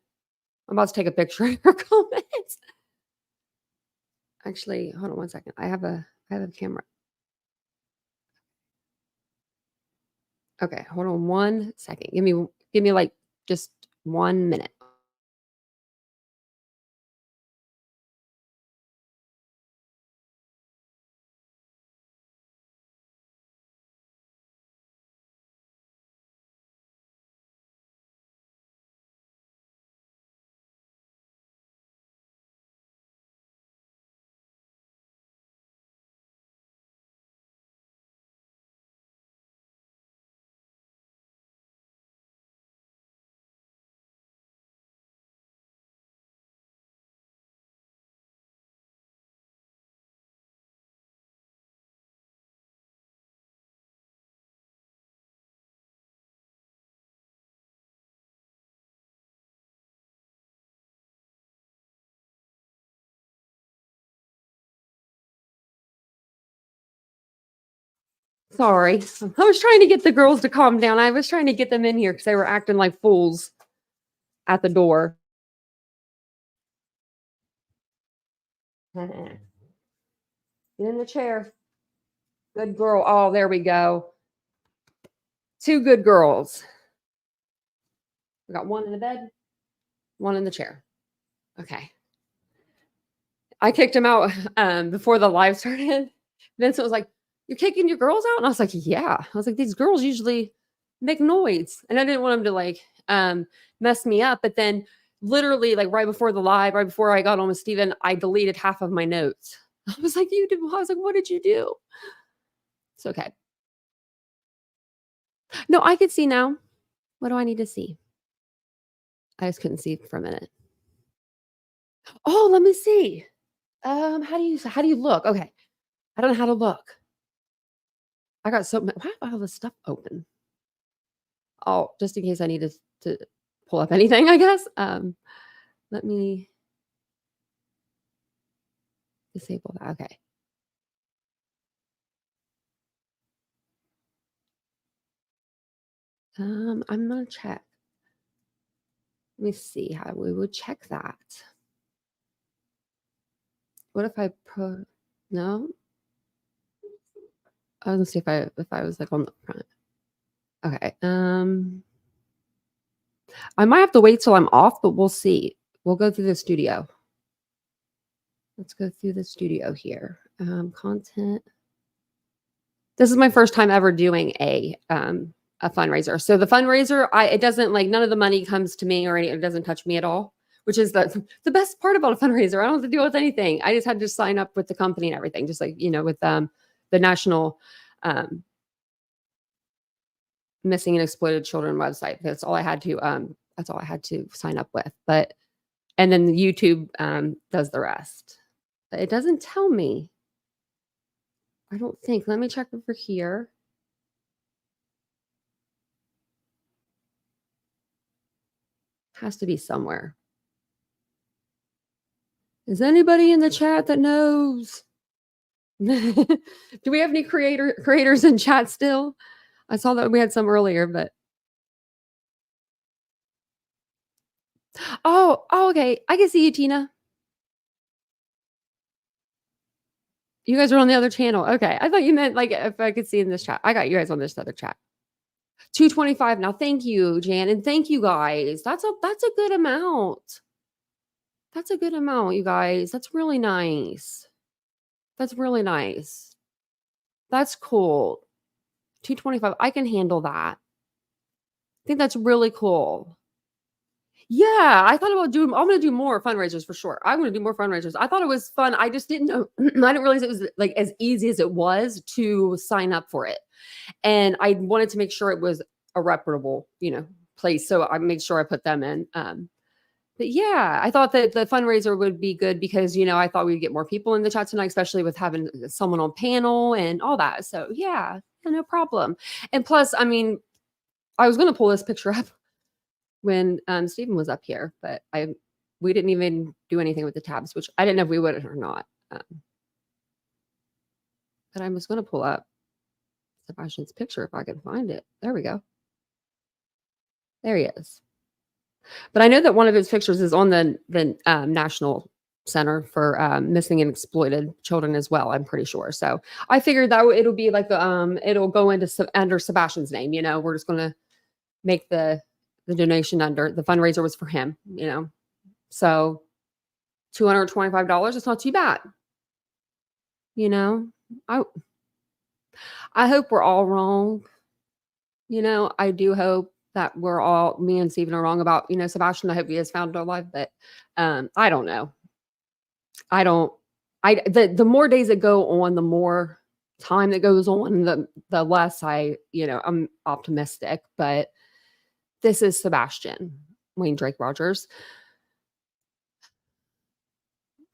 I'm about to take a picture of your comments. Actually, hold on one second. I have a camera. Okay, hold on one second. Give me like just 1 minute. Sorry. I was trying to get the girls to calm down. I was trying to get them in here because they were acting like fools at the door. Get in the chair. Good girl. Oh, there we go. 2 good girls. We got one in the bed, one in the chair. Okay. I kicked him out before the live started. Vincent was like, "You're kicking your girls out?" And I was like, "Yeah." I was like, "These girls usually make noise." And I didn't want him to like mess me up. But then literally like right before the live, right before I got on with Steven, I deleted half of my notes. I was like, "You did." I was like, "What did you do?" It's okay. No, I could see now. What do I need to see? I just couldn't see for a minute. Oh, let me see. How do you look? Okay. I don't know how to look. I got so why do I have all this stuff open? Oh, just in case I need to pull up anything, I guess. Let me disable that. Okay. I'm gonna check. Let me see how we would check that. What if I put no? I was gonna see if I was like on the front. Okay. I might have to wait till I'm off, but we'll see. We'll go through the studio. Let's go through the studio here. Content. This is my first time ever doing a fundraiser. So the fundraiser, it doesn't like none of the money comes to me or it doesn't touch me at all, which is the best part about a fundraiser. I don't have to deal with anything. I just had to sign up with the company and everything, just like with the national missing and exploited children website. That's all I had to sign up with. But and then YouTube does the rest. But it doesn't tell me. I don't think. Let me check over here. Has to be somewhere. Is anybody in the chat that knows? Do we have any creators in chat still? I saw that we had some earlier, but oh, okay. I can see you, Tina. You guys are on the other channel. Okay. I thought you meant like if I could see in this chat. I got you guys on this other chat. 225 now. Thank you, Jan. And thank you guys. That's a good amount. That's a good amount, you guys. That's really nice. That's really nice. That's cool. 225. I can handle that. I think that's really cool. Yeah, I thought about I'm going to do more fundraisers for sure. I'm going to do more fundraisers. I thought it was fun. I just didn't know. I didn't realize it was like as easy as it was to sign up for it. And I wanted to make sure it was a reputable, place. So I made sure I put them in. But yeah, I thought that the fundraiser would be good because, I thought we'd get more people in the chat tonight, especially with having someone on panel and all that. So yeah, no problem. And plus, I mean, I was going to pull this picture up when Stephen was up here, but we didn't even do anything with the tabs, which I didn't know if we would or not. But I was going to pull up Sebastian's picture if I could find it. There we go. There he is. But I know that one of his pictures is on the National Center for Missing and Exploited Children as well. I'm pretty sure. So I figured that it'll be like it'll go under Sebastian's name. We're just going to make the donation under the fundraiser was for him. So $225. It's not too bad. I hope we're all wrong. I do hope that me and Stephen are wrong about, Sebastian. I hope he has found our life, but I don't know. The more days that go on, the more time that goes on, the less I'm optimistic, but this is Sebastian Wayne Drake Rogers.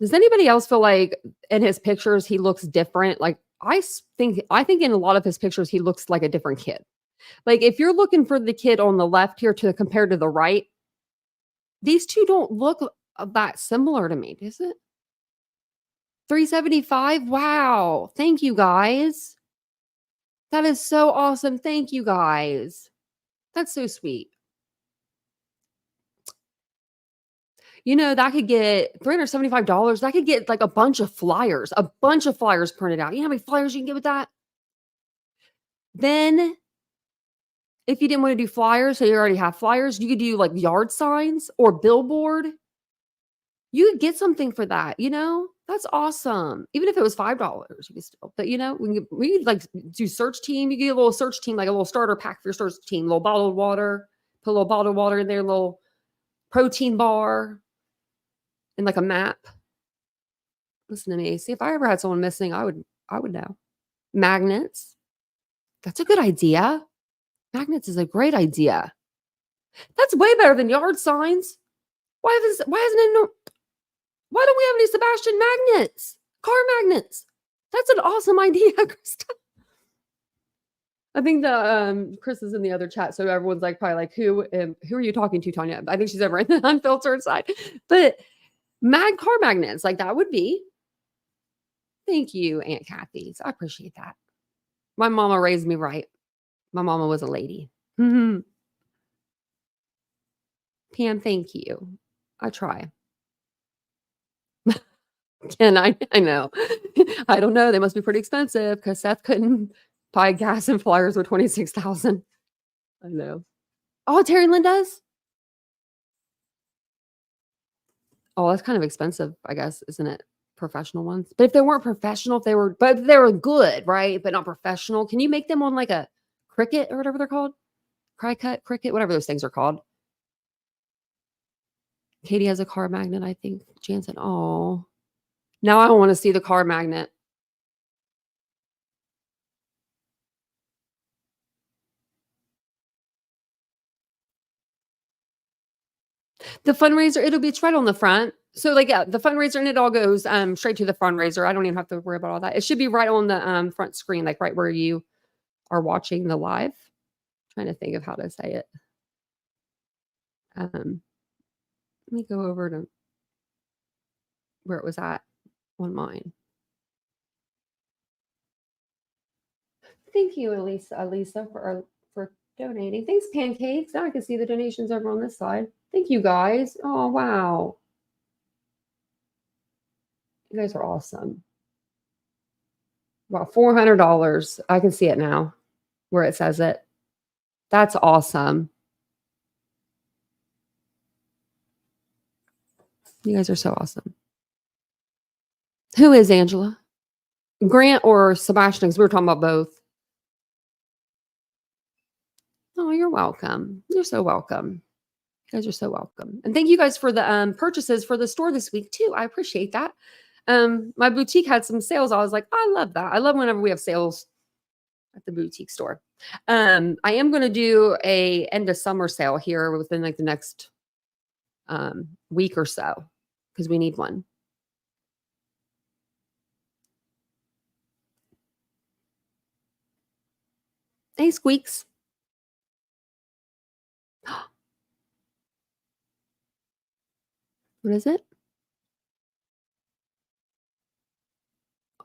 Does anybody else feel like in his pictures, he looks different? Like I think in a lot of his pictures, he looks like a different kid. Like if you're looking for the kid on the left here compared to the right, these two don't look that similar to me, does it? 375. Wow. Thank you guys. That is so awesome. Thank you guys. That's so sweet. That could get $375. That could get like a bunch of flyers printed out. You know how many flyers you can get with that? Then, if you didn't want to do flyers, so you already have flyers, you could do like yard signs or billboard. You could get something for that, That's awesome. Even if it was $5, you could still. But we could like do search team. You get a little search team, like a little starter pack for your search team, a little bottled water, put a little bottled water in there, a little protein bar, and like a map. Listen to me. See, if I ever had someone missing, I would know. Magnets. That's a good idea. Magnets is a great idea. That's way better than yard signs. Why don't we have any Sebastian magnets? Car magnets. That's an awesome idea, Krista. I think the Chris is in the other chat, so everyone's like probably like, who are you talking to, Tanya? I think she's over in the unfiltered side. But car magnets, like that would be. Thank you, Aunt Kathy. I appreciate that. My mama raised me right. My mama was a lady. Pam, thank you. I try. And I know. I don't know. They must be pretty expensive because Seth couldn't buy gas and flyers with 26,000. I know. Oh, Terry Lynn does? Oh, that's kind of expensive, I guess, isn't it? Professional ones. But if they weren't professional, if they were good, right? But not professional, can you make them on like a Cricut or whatever they're called? Cricut, whatever those things are called. Katie has a car magnet, I think. Jan said, oh. Now I want to see the car magnet. The fundraiser, it's right on the front. So like, yeah, the fundraiser, and it all goes straight to the fundraiser. I don't even have to worry about all that. It should be right on the front screen, like right where you are watching the live. I'm trying to think of how to say it. Let me go over to where it was at on mine. Thank you, Elisa, for donating. Thanks, Pancakes. Now I can see the donations over on this side. Thank you, guys. Oh, wow. You guys are awesome. Wow, $400. I can see it now where it says it. That's awesome. You guys are so awesome. Who is Angela? Grant or Sebastian? Because we were talking about both. Oh, you're welcome. You're so welcome. You guys are so welcome. And thank you guys for the purchases for the store this week too. I appreciate that. My boutique had some sales. I was like, I love that. I love whenever we have sales at the boutique store. I am going to do a end of summer sale here within like the next week or so because we need one. Hey, Squeaks. What is it?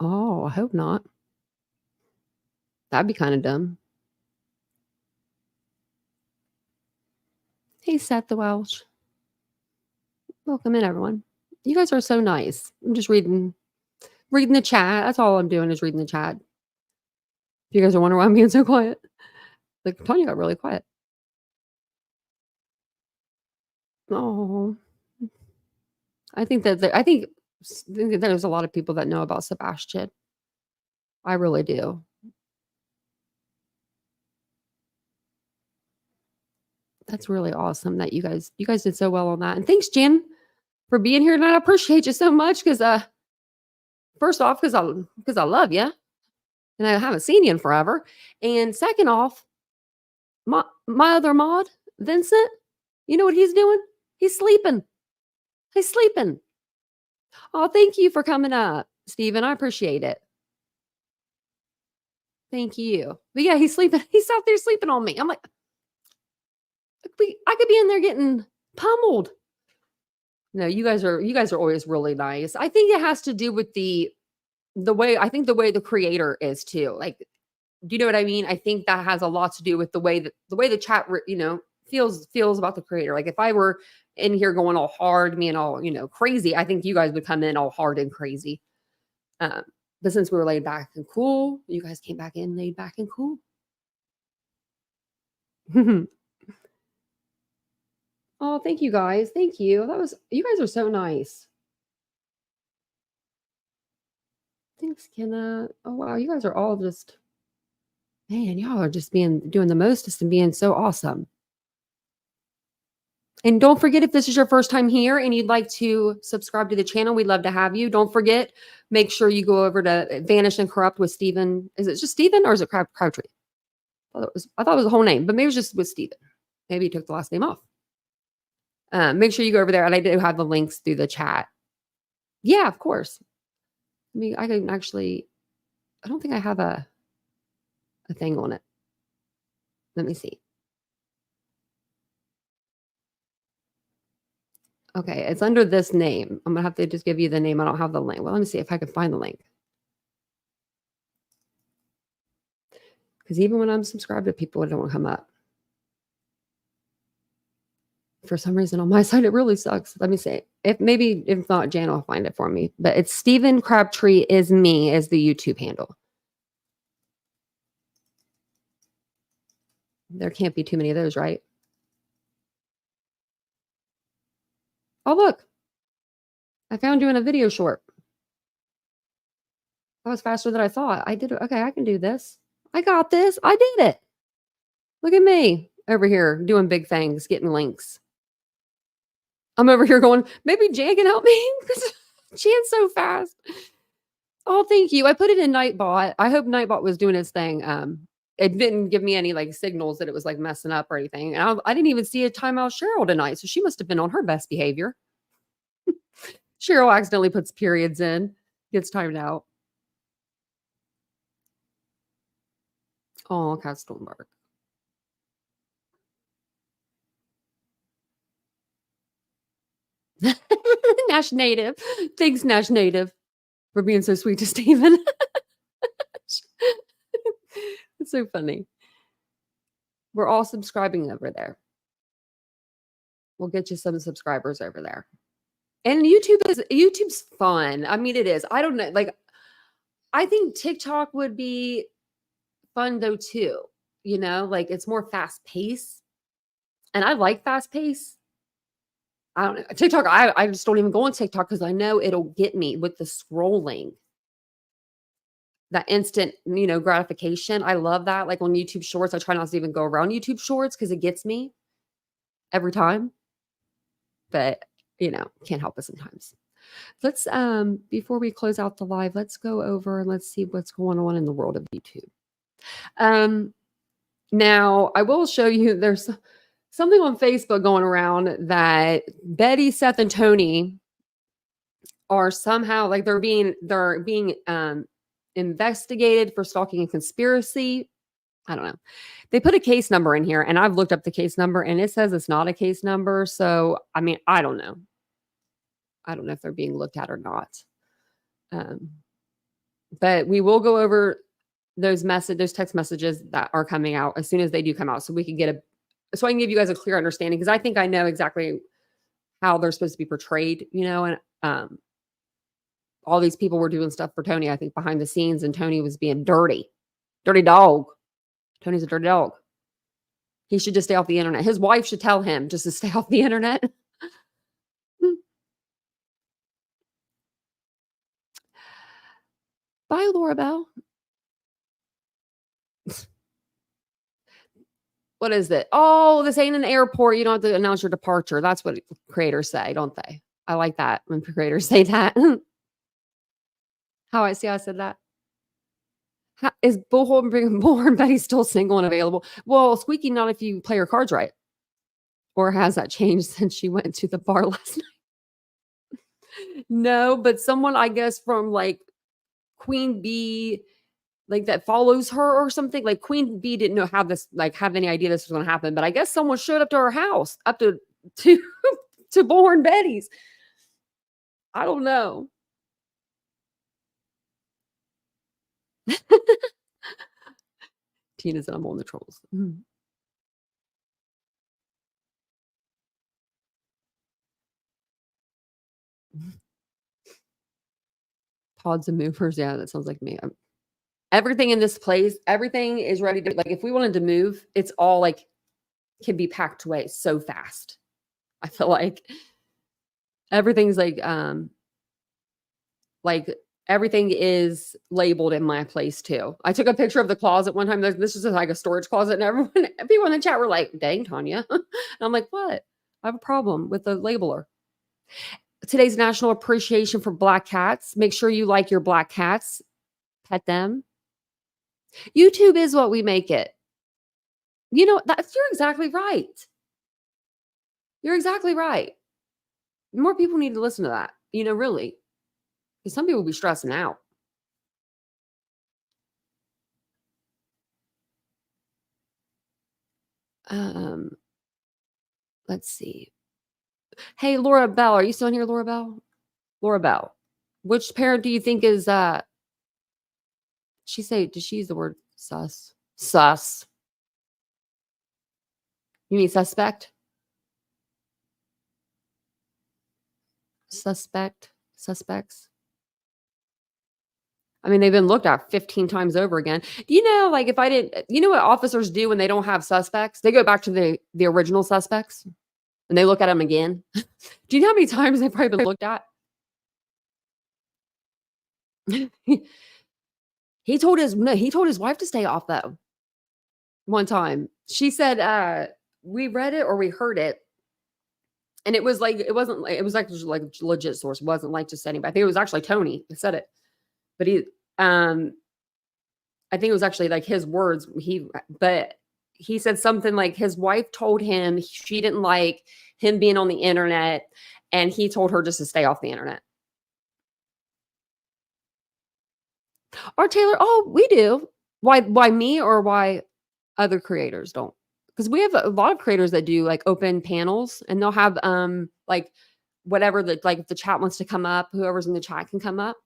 Oh, I hope not. That'd be kind of dumb. Hey, Seth the Welsh. Welcome in, everyone. You guys are so nice. I'm just reading the chat. That's all I'm doing is reading the chat. If you guys are wondering why I'm being so quiet. Like, Tanya got really quiet. Oh. I think there's a lot of people that know about Sebastian. I really do. That's really awesome that you guys did so well on that. And thanks, Jen, for being here tonight. I appreciate you so much because first off, because I love you and I haven't seen you in forever. And second off, my other mod, Vincent, you know what he's doing? He's sleeping. Oh, thank you for coming up, Steven. I appreciate it. Thank you. But yeah, he's sleeping. He's out there sleeping on me. I'm like, I could be in there getting pummeled. No, you guys are always really nice. I think it has to do with the way the creator is too. Like Do you know what I mean? I think that has a lot to do with the way the chat, feels about the creator. Like if I were in here going all hard, me and all, crazy, I think you guys would come in all hard and crazy. Um, but since we were laid back and cool, you guys came back in laid back and cool. Oh, thank you guys. Thank you. You guys are so nice. Thanks, Kenna. Oh, wow. You guys are all just, man, y'all are just doing the mostest and being so awesome. And don't forget, if this is your first time here and you'd like to subscribe to the channel, we'd love to have you. Don't forget, make sure you go over to Vanish and Corrupt with Steven. Is it just Steven or is it Crabtree? I thought it was a whole name, but maybe it was just with Steven. Maybe he took the last name off. Make sure you go over there. And I do have the links through the chat. Yeah, of course. I mean, I can actually, I don't think I have a thing on it. Let me see. Okay, it's under this name. I'm gonna have to just give you the name. I don't have the link. Well, let me see if I can find the link. Because even when I'm subscribed to people, it don't come up. For some reason on my side, it really sucks. Let me see. If not, Jan will find it for me. But it's Stephen Crabtree is me as the YouTube handle. There can't be too many of those, right? Oh, look. I found you in a video short. That was faster than I thought. I did it. Okay, I can do this. I got this. I did it. Look at me over here doing big things, getting links. I'm over here going, maybe Jan can help me because Jan's so fast. Oh, thank you. I put it in Nightbot. I hope Nightbot was doing his thing. It didn't give me any like signals that it was like messing up or anything. And I didn't even see a timeout Cheryl tonight. So she must have been on her best behavior. Cheryl accidentally puts periods in, gets timed out. Oh, cats don't bark. Nash Native. Thanks, Nash Native, for being so sweet to Steven. It's so funny. We're all subscribing over there. We'll get you some subscribers over there. And YouTube's fun. I mean, it is. I don't know. Like, I think TikTok would be fun though too. Like it's more fast paced. And I like fast pace. I don't know. TikTok, I just don't even go on TikTok because I know it'll get me with the scrolling. That instant, gratification. I love that. Like on YouTube Shorts, I try not to even go around YouTube Shorts because it gets me every time. But, can't help it sometimes. Let's, before we close out the live, let's go over and let's see what's going on in the world of YouTube. Now, I will show you, there's something on Facebook going around that Betty, Seth, and Tony are somehow like they're being investigated for stalking and conspiracy. I don't know. They put a case number in here, and I've looked up the case number, and it says it's not a case number. So, I mean, I don't know. I don't know if they're being looked at or not. But we will go over those text messages that are coming out as soon as they do come out, so we can so I can give you guys a clear understanding, because I think I know exactly how they're supposed to be portrayed, and all these people were doing stuff for Tony, I think, behind the scenes, and Tony was being dirty dog. Tony's a dirty dog. He should just stay off the internet. His wife should tell him just to stay off the internet. Bye, Laura Bell. What is it? Oh, this ain't an airport. You don't have to announce your departure. That's what creators say, don't they? I like that when creators say that. How I said that. Is Bullhorn Betty still single and available? Well, Squeaky, not if you play her cards right. Or has that changed since she went to the bar last night? No, but someone, I guess, from like Queen Bee, like that follows her or something. Like Queen Bee didn't know have any idea this was going to happen, but I guess someone showed up to her house, up to Bullhorn Betty's. I don't know. Tina said I'm on the trolls. Mhm. Pods and movers. Yeah, that sounds like me. Everything in this place, everything is ready to, like, if we wanted to move, it's all like can be packed away so fast. I feel like everything's like everything is labeled in my place too. I took a picture of the closet one time. This is like a storage closet, and everyone, people in the chat were like, "Dang, Tanya," and I'm like, "What? I have a problem with the labeler." Today's National Appreciation for Black Cats. Make sure you like your black cats, pet them. YouTube is what we make it. You know, you're exactly right. You're exactly right. More people need to listen to that, really. Because some people be stressing out. Um, let's see. Hey, Laura Bell, are you still in here, Laura Bell? Laura Bell. Which parent do you think is did she use the word sus? Sus. You mean suspect? Suspects. I mean, they've been looked at 15 times over again. Do you know, like, if I didn't, you know what officers do when they don't have suspects? They go back to the original suspects and they look at them again. Do you know how many times they've probably been looked at? He told his wife to stay off though. One time. She said, we read it or we heard it. And it was like, it wasn't like, it was like legit source. It wasn't like just anybody. I think it was actually Tony that said it. But I think it was actually like his words. But he said something like his wife told him she didn't like him being on the internet, and he told her just to stay off the internet. Or Taylor, oh, we do. Why me or why other creators don't? Because we have a lot of creators that do like open panels, and they'll have like whatever that, like, if the chat wants to come up, whoever's in the chat can come up.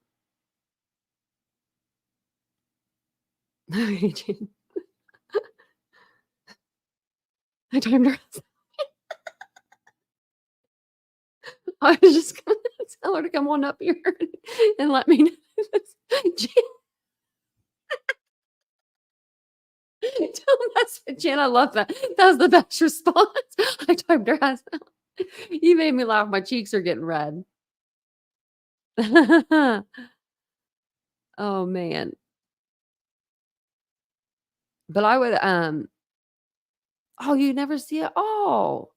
I timed her. I was just gonna tell her to come on up here and let me know. Don't mess with Jen. I love that. That was the best response. I typed her ass out. You made me laugh. My cheeks are getting red. Oh man. But I would oh, you never see it? Oh.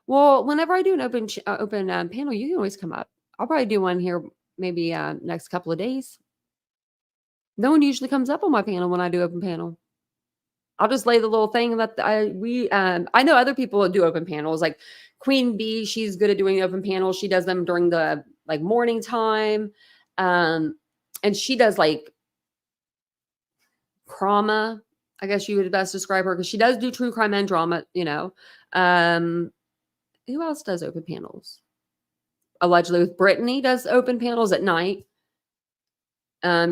Well, whenever I do an open panel, you can always come up. I'll probably do one here maybe next couple of days. No one usually comes up on my panel when I do open panel. I'll just lay the little thing that I know other people that do open panels, like Queen Bee. She's good at doing open panels. She does them during the like morning time. And she does like crama. I guess you would best describe her because she does do true crime and drama, Who else does open panels? Allegedly with Brittany does open panels at night.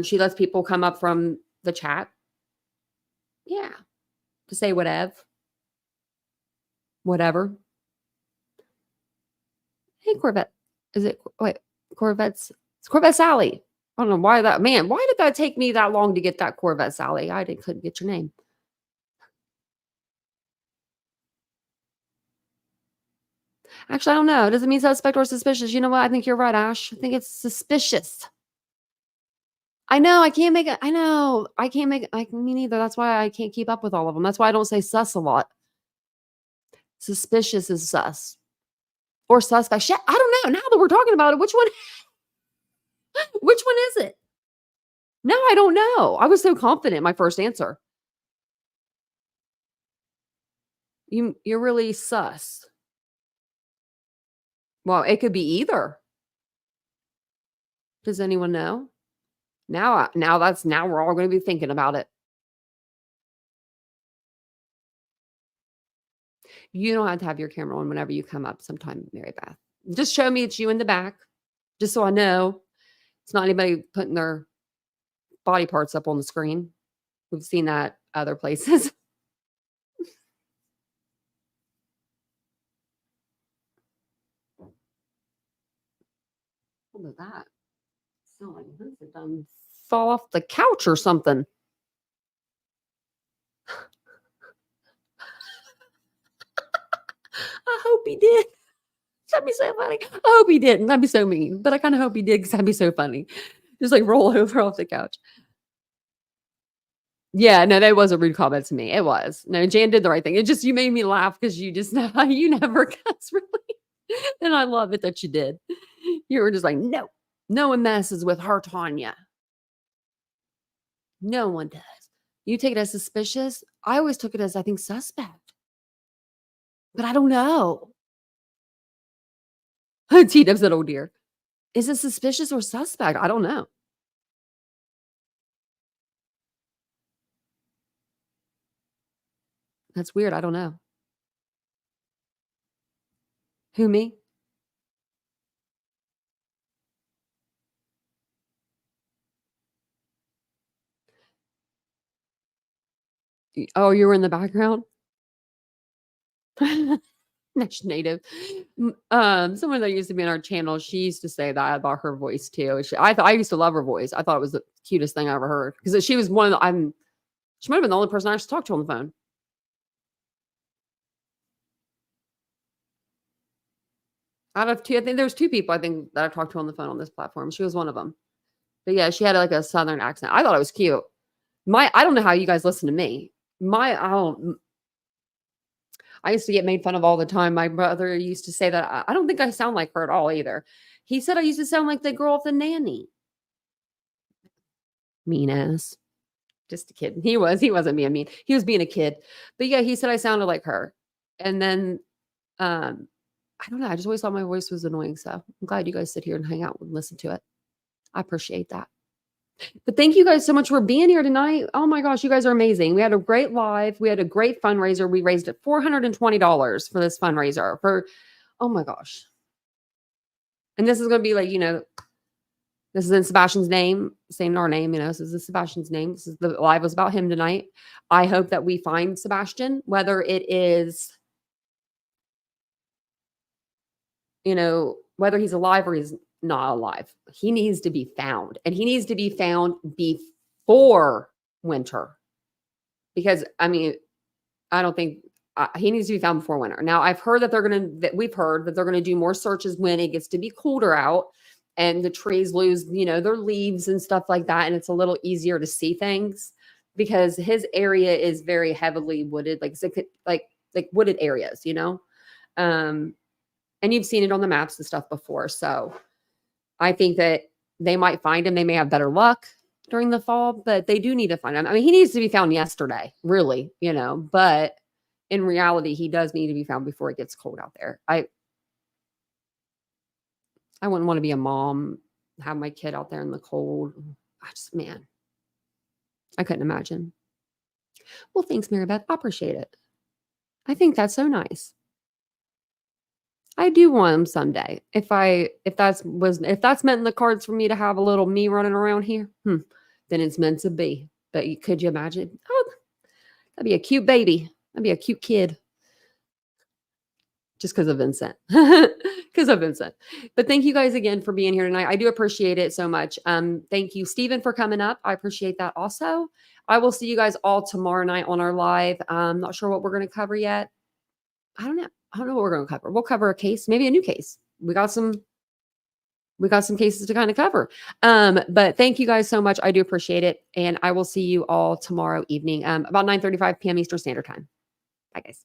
She lets people come up from the chat. Yeah. To say whatever. Hey, Corvette. Corvette's, it's Corvette Sally. I don't know why why did that take me that long to get that Corvette Sally? Couldn't get your name. Actually, I don't know. Does it mean suspect or suspicious? You know what? I think you're right, Ash. I think it's suspicious. I know. I can't make it. I know. I can't make it. Me neither. That's why I can't keep up with all of them. That's why I don't say sus a lot. Suspicious is sus. Or suspect. Shit, I don't know. Now that we're talking about it, which one is it? No, I don't know. I was so confident in my first answer. You're really sus. Well, it could be either. Does anyone know? Now we're all going to be thinking about it. You don't have to have your camera on whenever you come up sometime, Mary Beth. Just show me it's you in the back, just so I know it's not anybody putting their body parts up on the screen. We've seen that other places. What was that? Sound like Vincent done fall off the couch or something. I hope he did. That'd be so funny. I hope he didn't. That'd be so mean. But I kind of hope he did because that'd be so funny. Just like roll over off the couch. Yeah, no, that was a rude comment to me. It was. No, Jan did the right thing. It just, you made me laugh because you just know you never cuss really. And I love it that you did. You were just like, no, no one messes with her, Tanya. No one does. You take it as suspicious. I always took it as, I think, suspect. But I don't know. T-Dub said, oh dear. Is it suspicious or suspect? I don't know. That's weird. I don't know. Who, me? Oh, you were in the background? That's native. Someone that used to be on our channel, she used to say that about her voice too. I used to love her voice. I thought it was the cutest thing I ever heard because she was one of the, she might have been the only person I actually talked to on the phone. Out of two, I think there was two people I think that I talked to on the phone on this platform. She was one of them. But yeah, she had like a Southern accent. I thought it was cute. I don't know how you guys listen to me. I used to get made fun of all the time. My brother used to say that I don't think I sound like her at all either. He said I used to sound like the girl of the nanny. Mean ass. Just a kid. He wasn't being mean. He was being a kid. But yeah, he said I sounded like her. And then I don't know. I just always thought my voice was annoying. So I'm glad you guys sit here and hang out and listen to it. I appreciate that. But thank you guys so much for being here tonight. Oh my gosh, you guys are amazing. We had a great live. We had a great fundraiser. We raised $420 for this fundraiser oh my gosh. And this is going to be like, this is in Sebastian's name, same in our name, this is Sebastian's name. This is the live was about him tonight. I hope that we find Sebastian, whether it is, whether he's alive or he's not alive. He needs to be found, and he needs to be found before winter, because I don't think he needs to be found before winter. Now I've heard that we've heard that they're going to do more searches when it gets to be colder out and the trees lose, their leaves and stuff like that. And it's a little easier to see things because his area is very heavily wooded, like wooded areas, and you've seen it on the maps and stuff before. So I think that they might find him. They may have better luck during the fall, but they do need to find him. He needs to be found yesterday, really, but in reality, he does need to be found before it gets cold out there. I wouldn't want to be a mom, have my kid out there in the cold. I couldn't imagine. Well, thanks, Mary Beth. I appreciate it. I think that's so nice. I do want him someday. If that's meant in the cards for me to have a little me running around here, then it's meant to be. But could you imagine? Oh, that'd be a cute baby. That'd be a cute kid. Just because of Vincent. But thank you guys again for being here tonight. I do appreciate it so much. Thank you, Stephen, for coming up. I appreciate that also. I will see you guys all tomorrow night on our live. I'm not sure what we're going to cover yet. I don't know what we're going to cover. We'll cover a case, maybe a new case. We got some cases to kind of cover. But thank you guys so much. I do appreciate it. And I will see you all tomorrow evening, about 9:35 p.m. Eastern Standard Time. Bye, guys.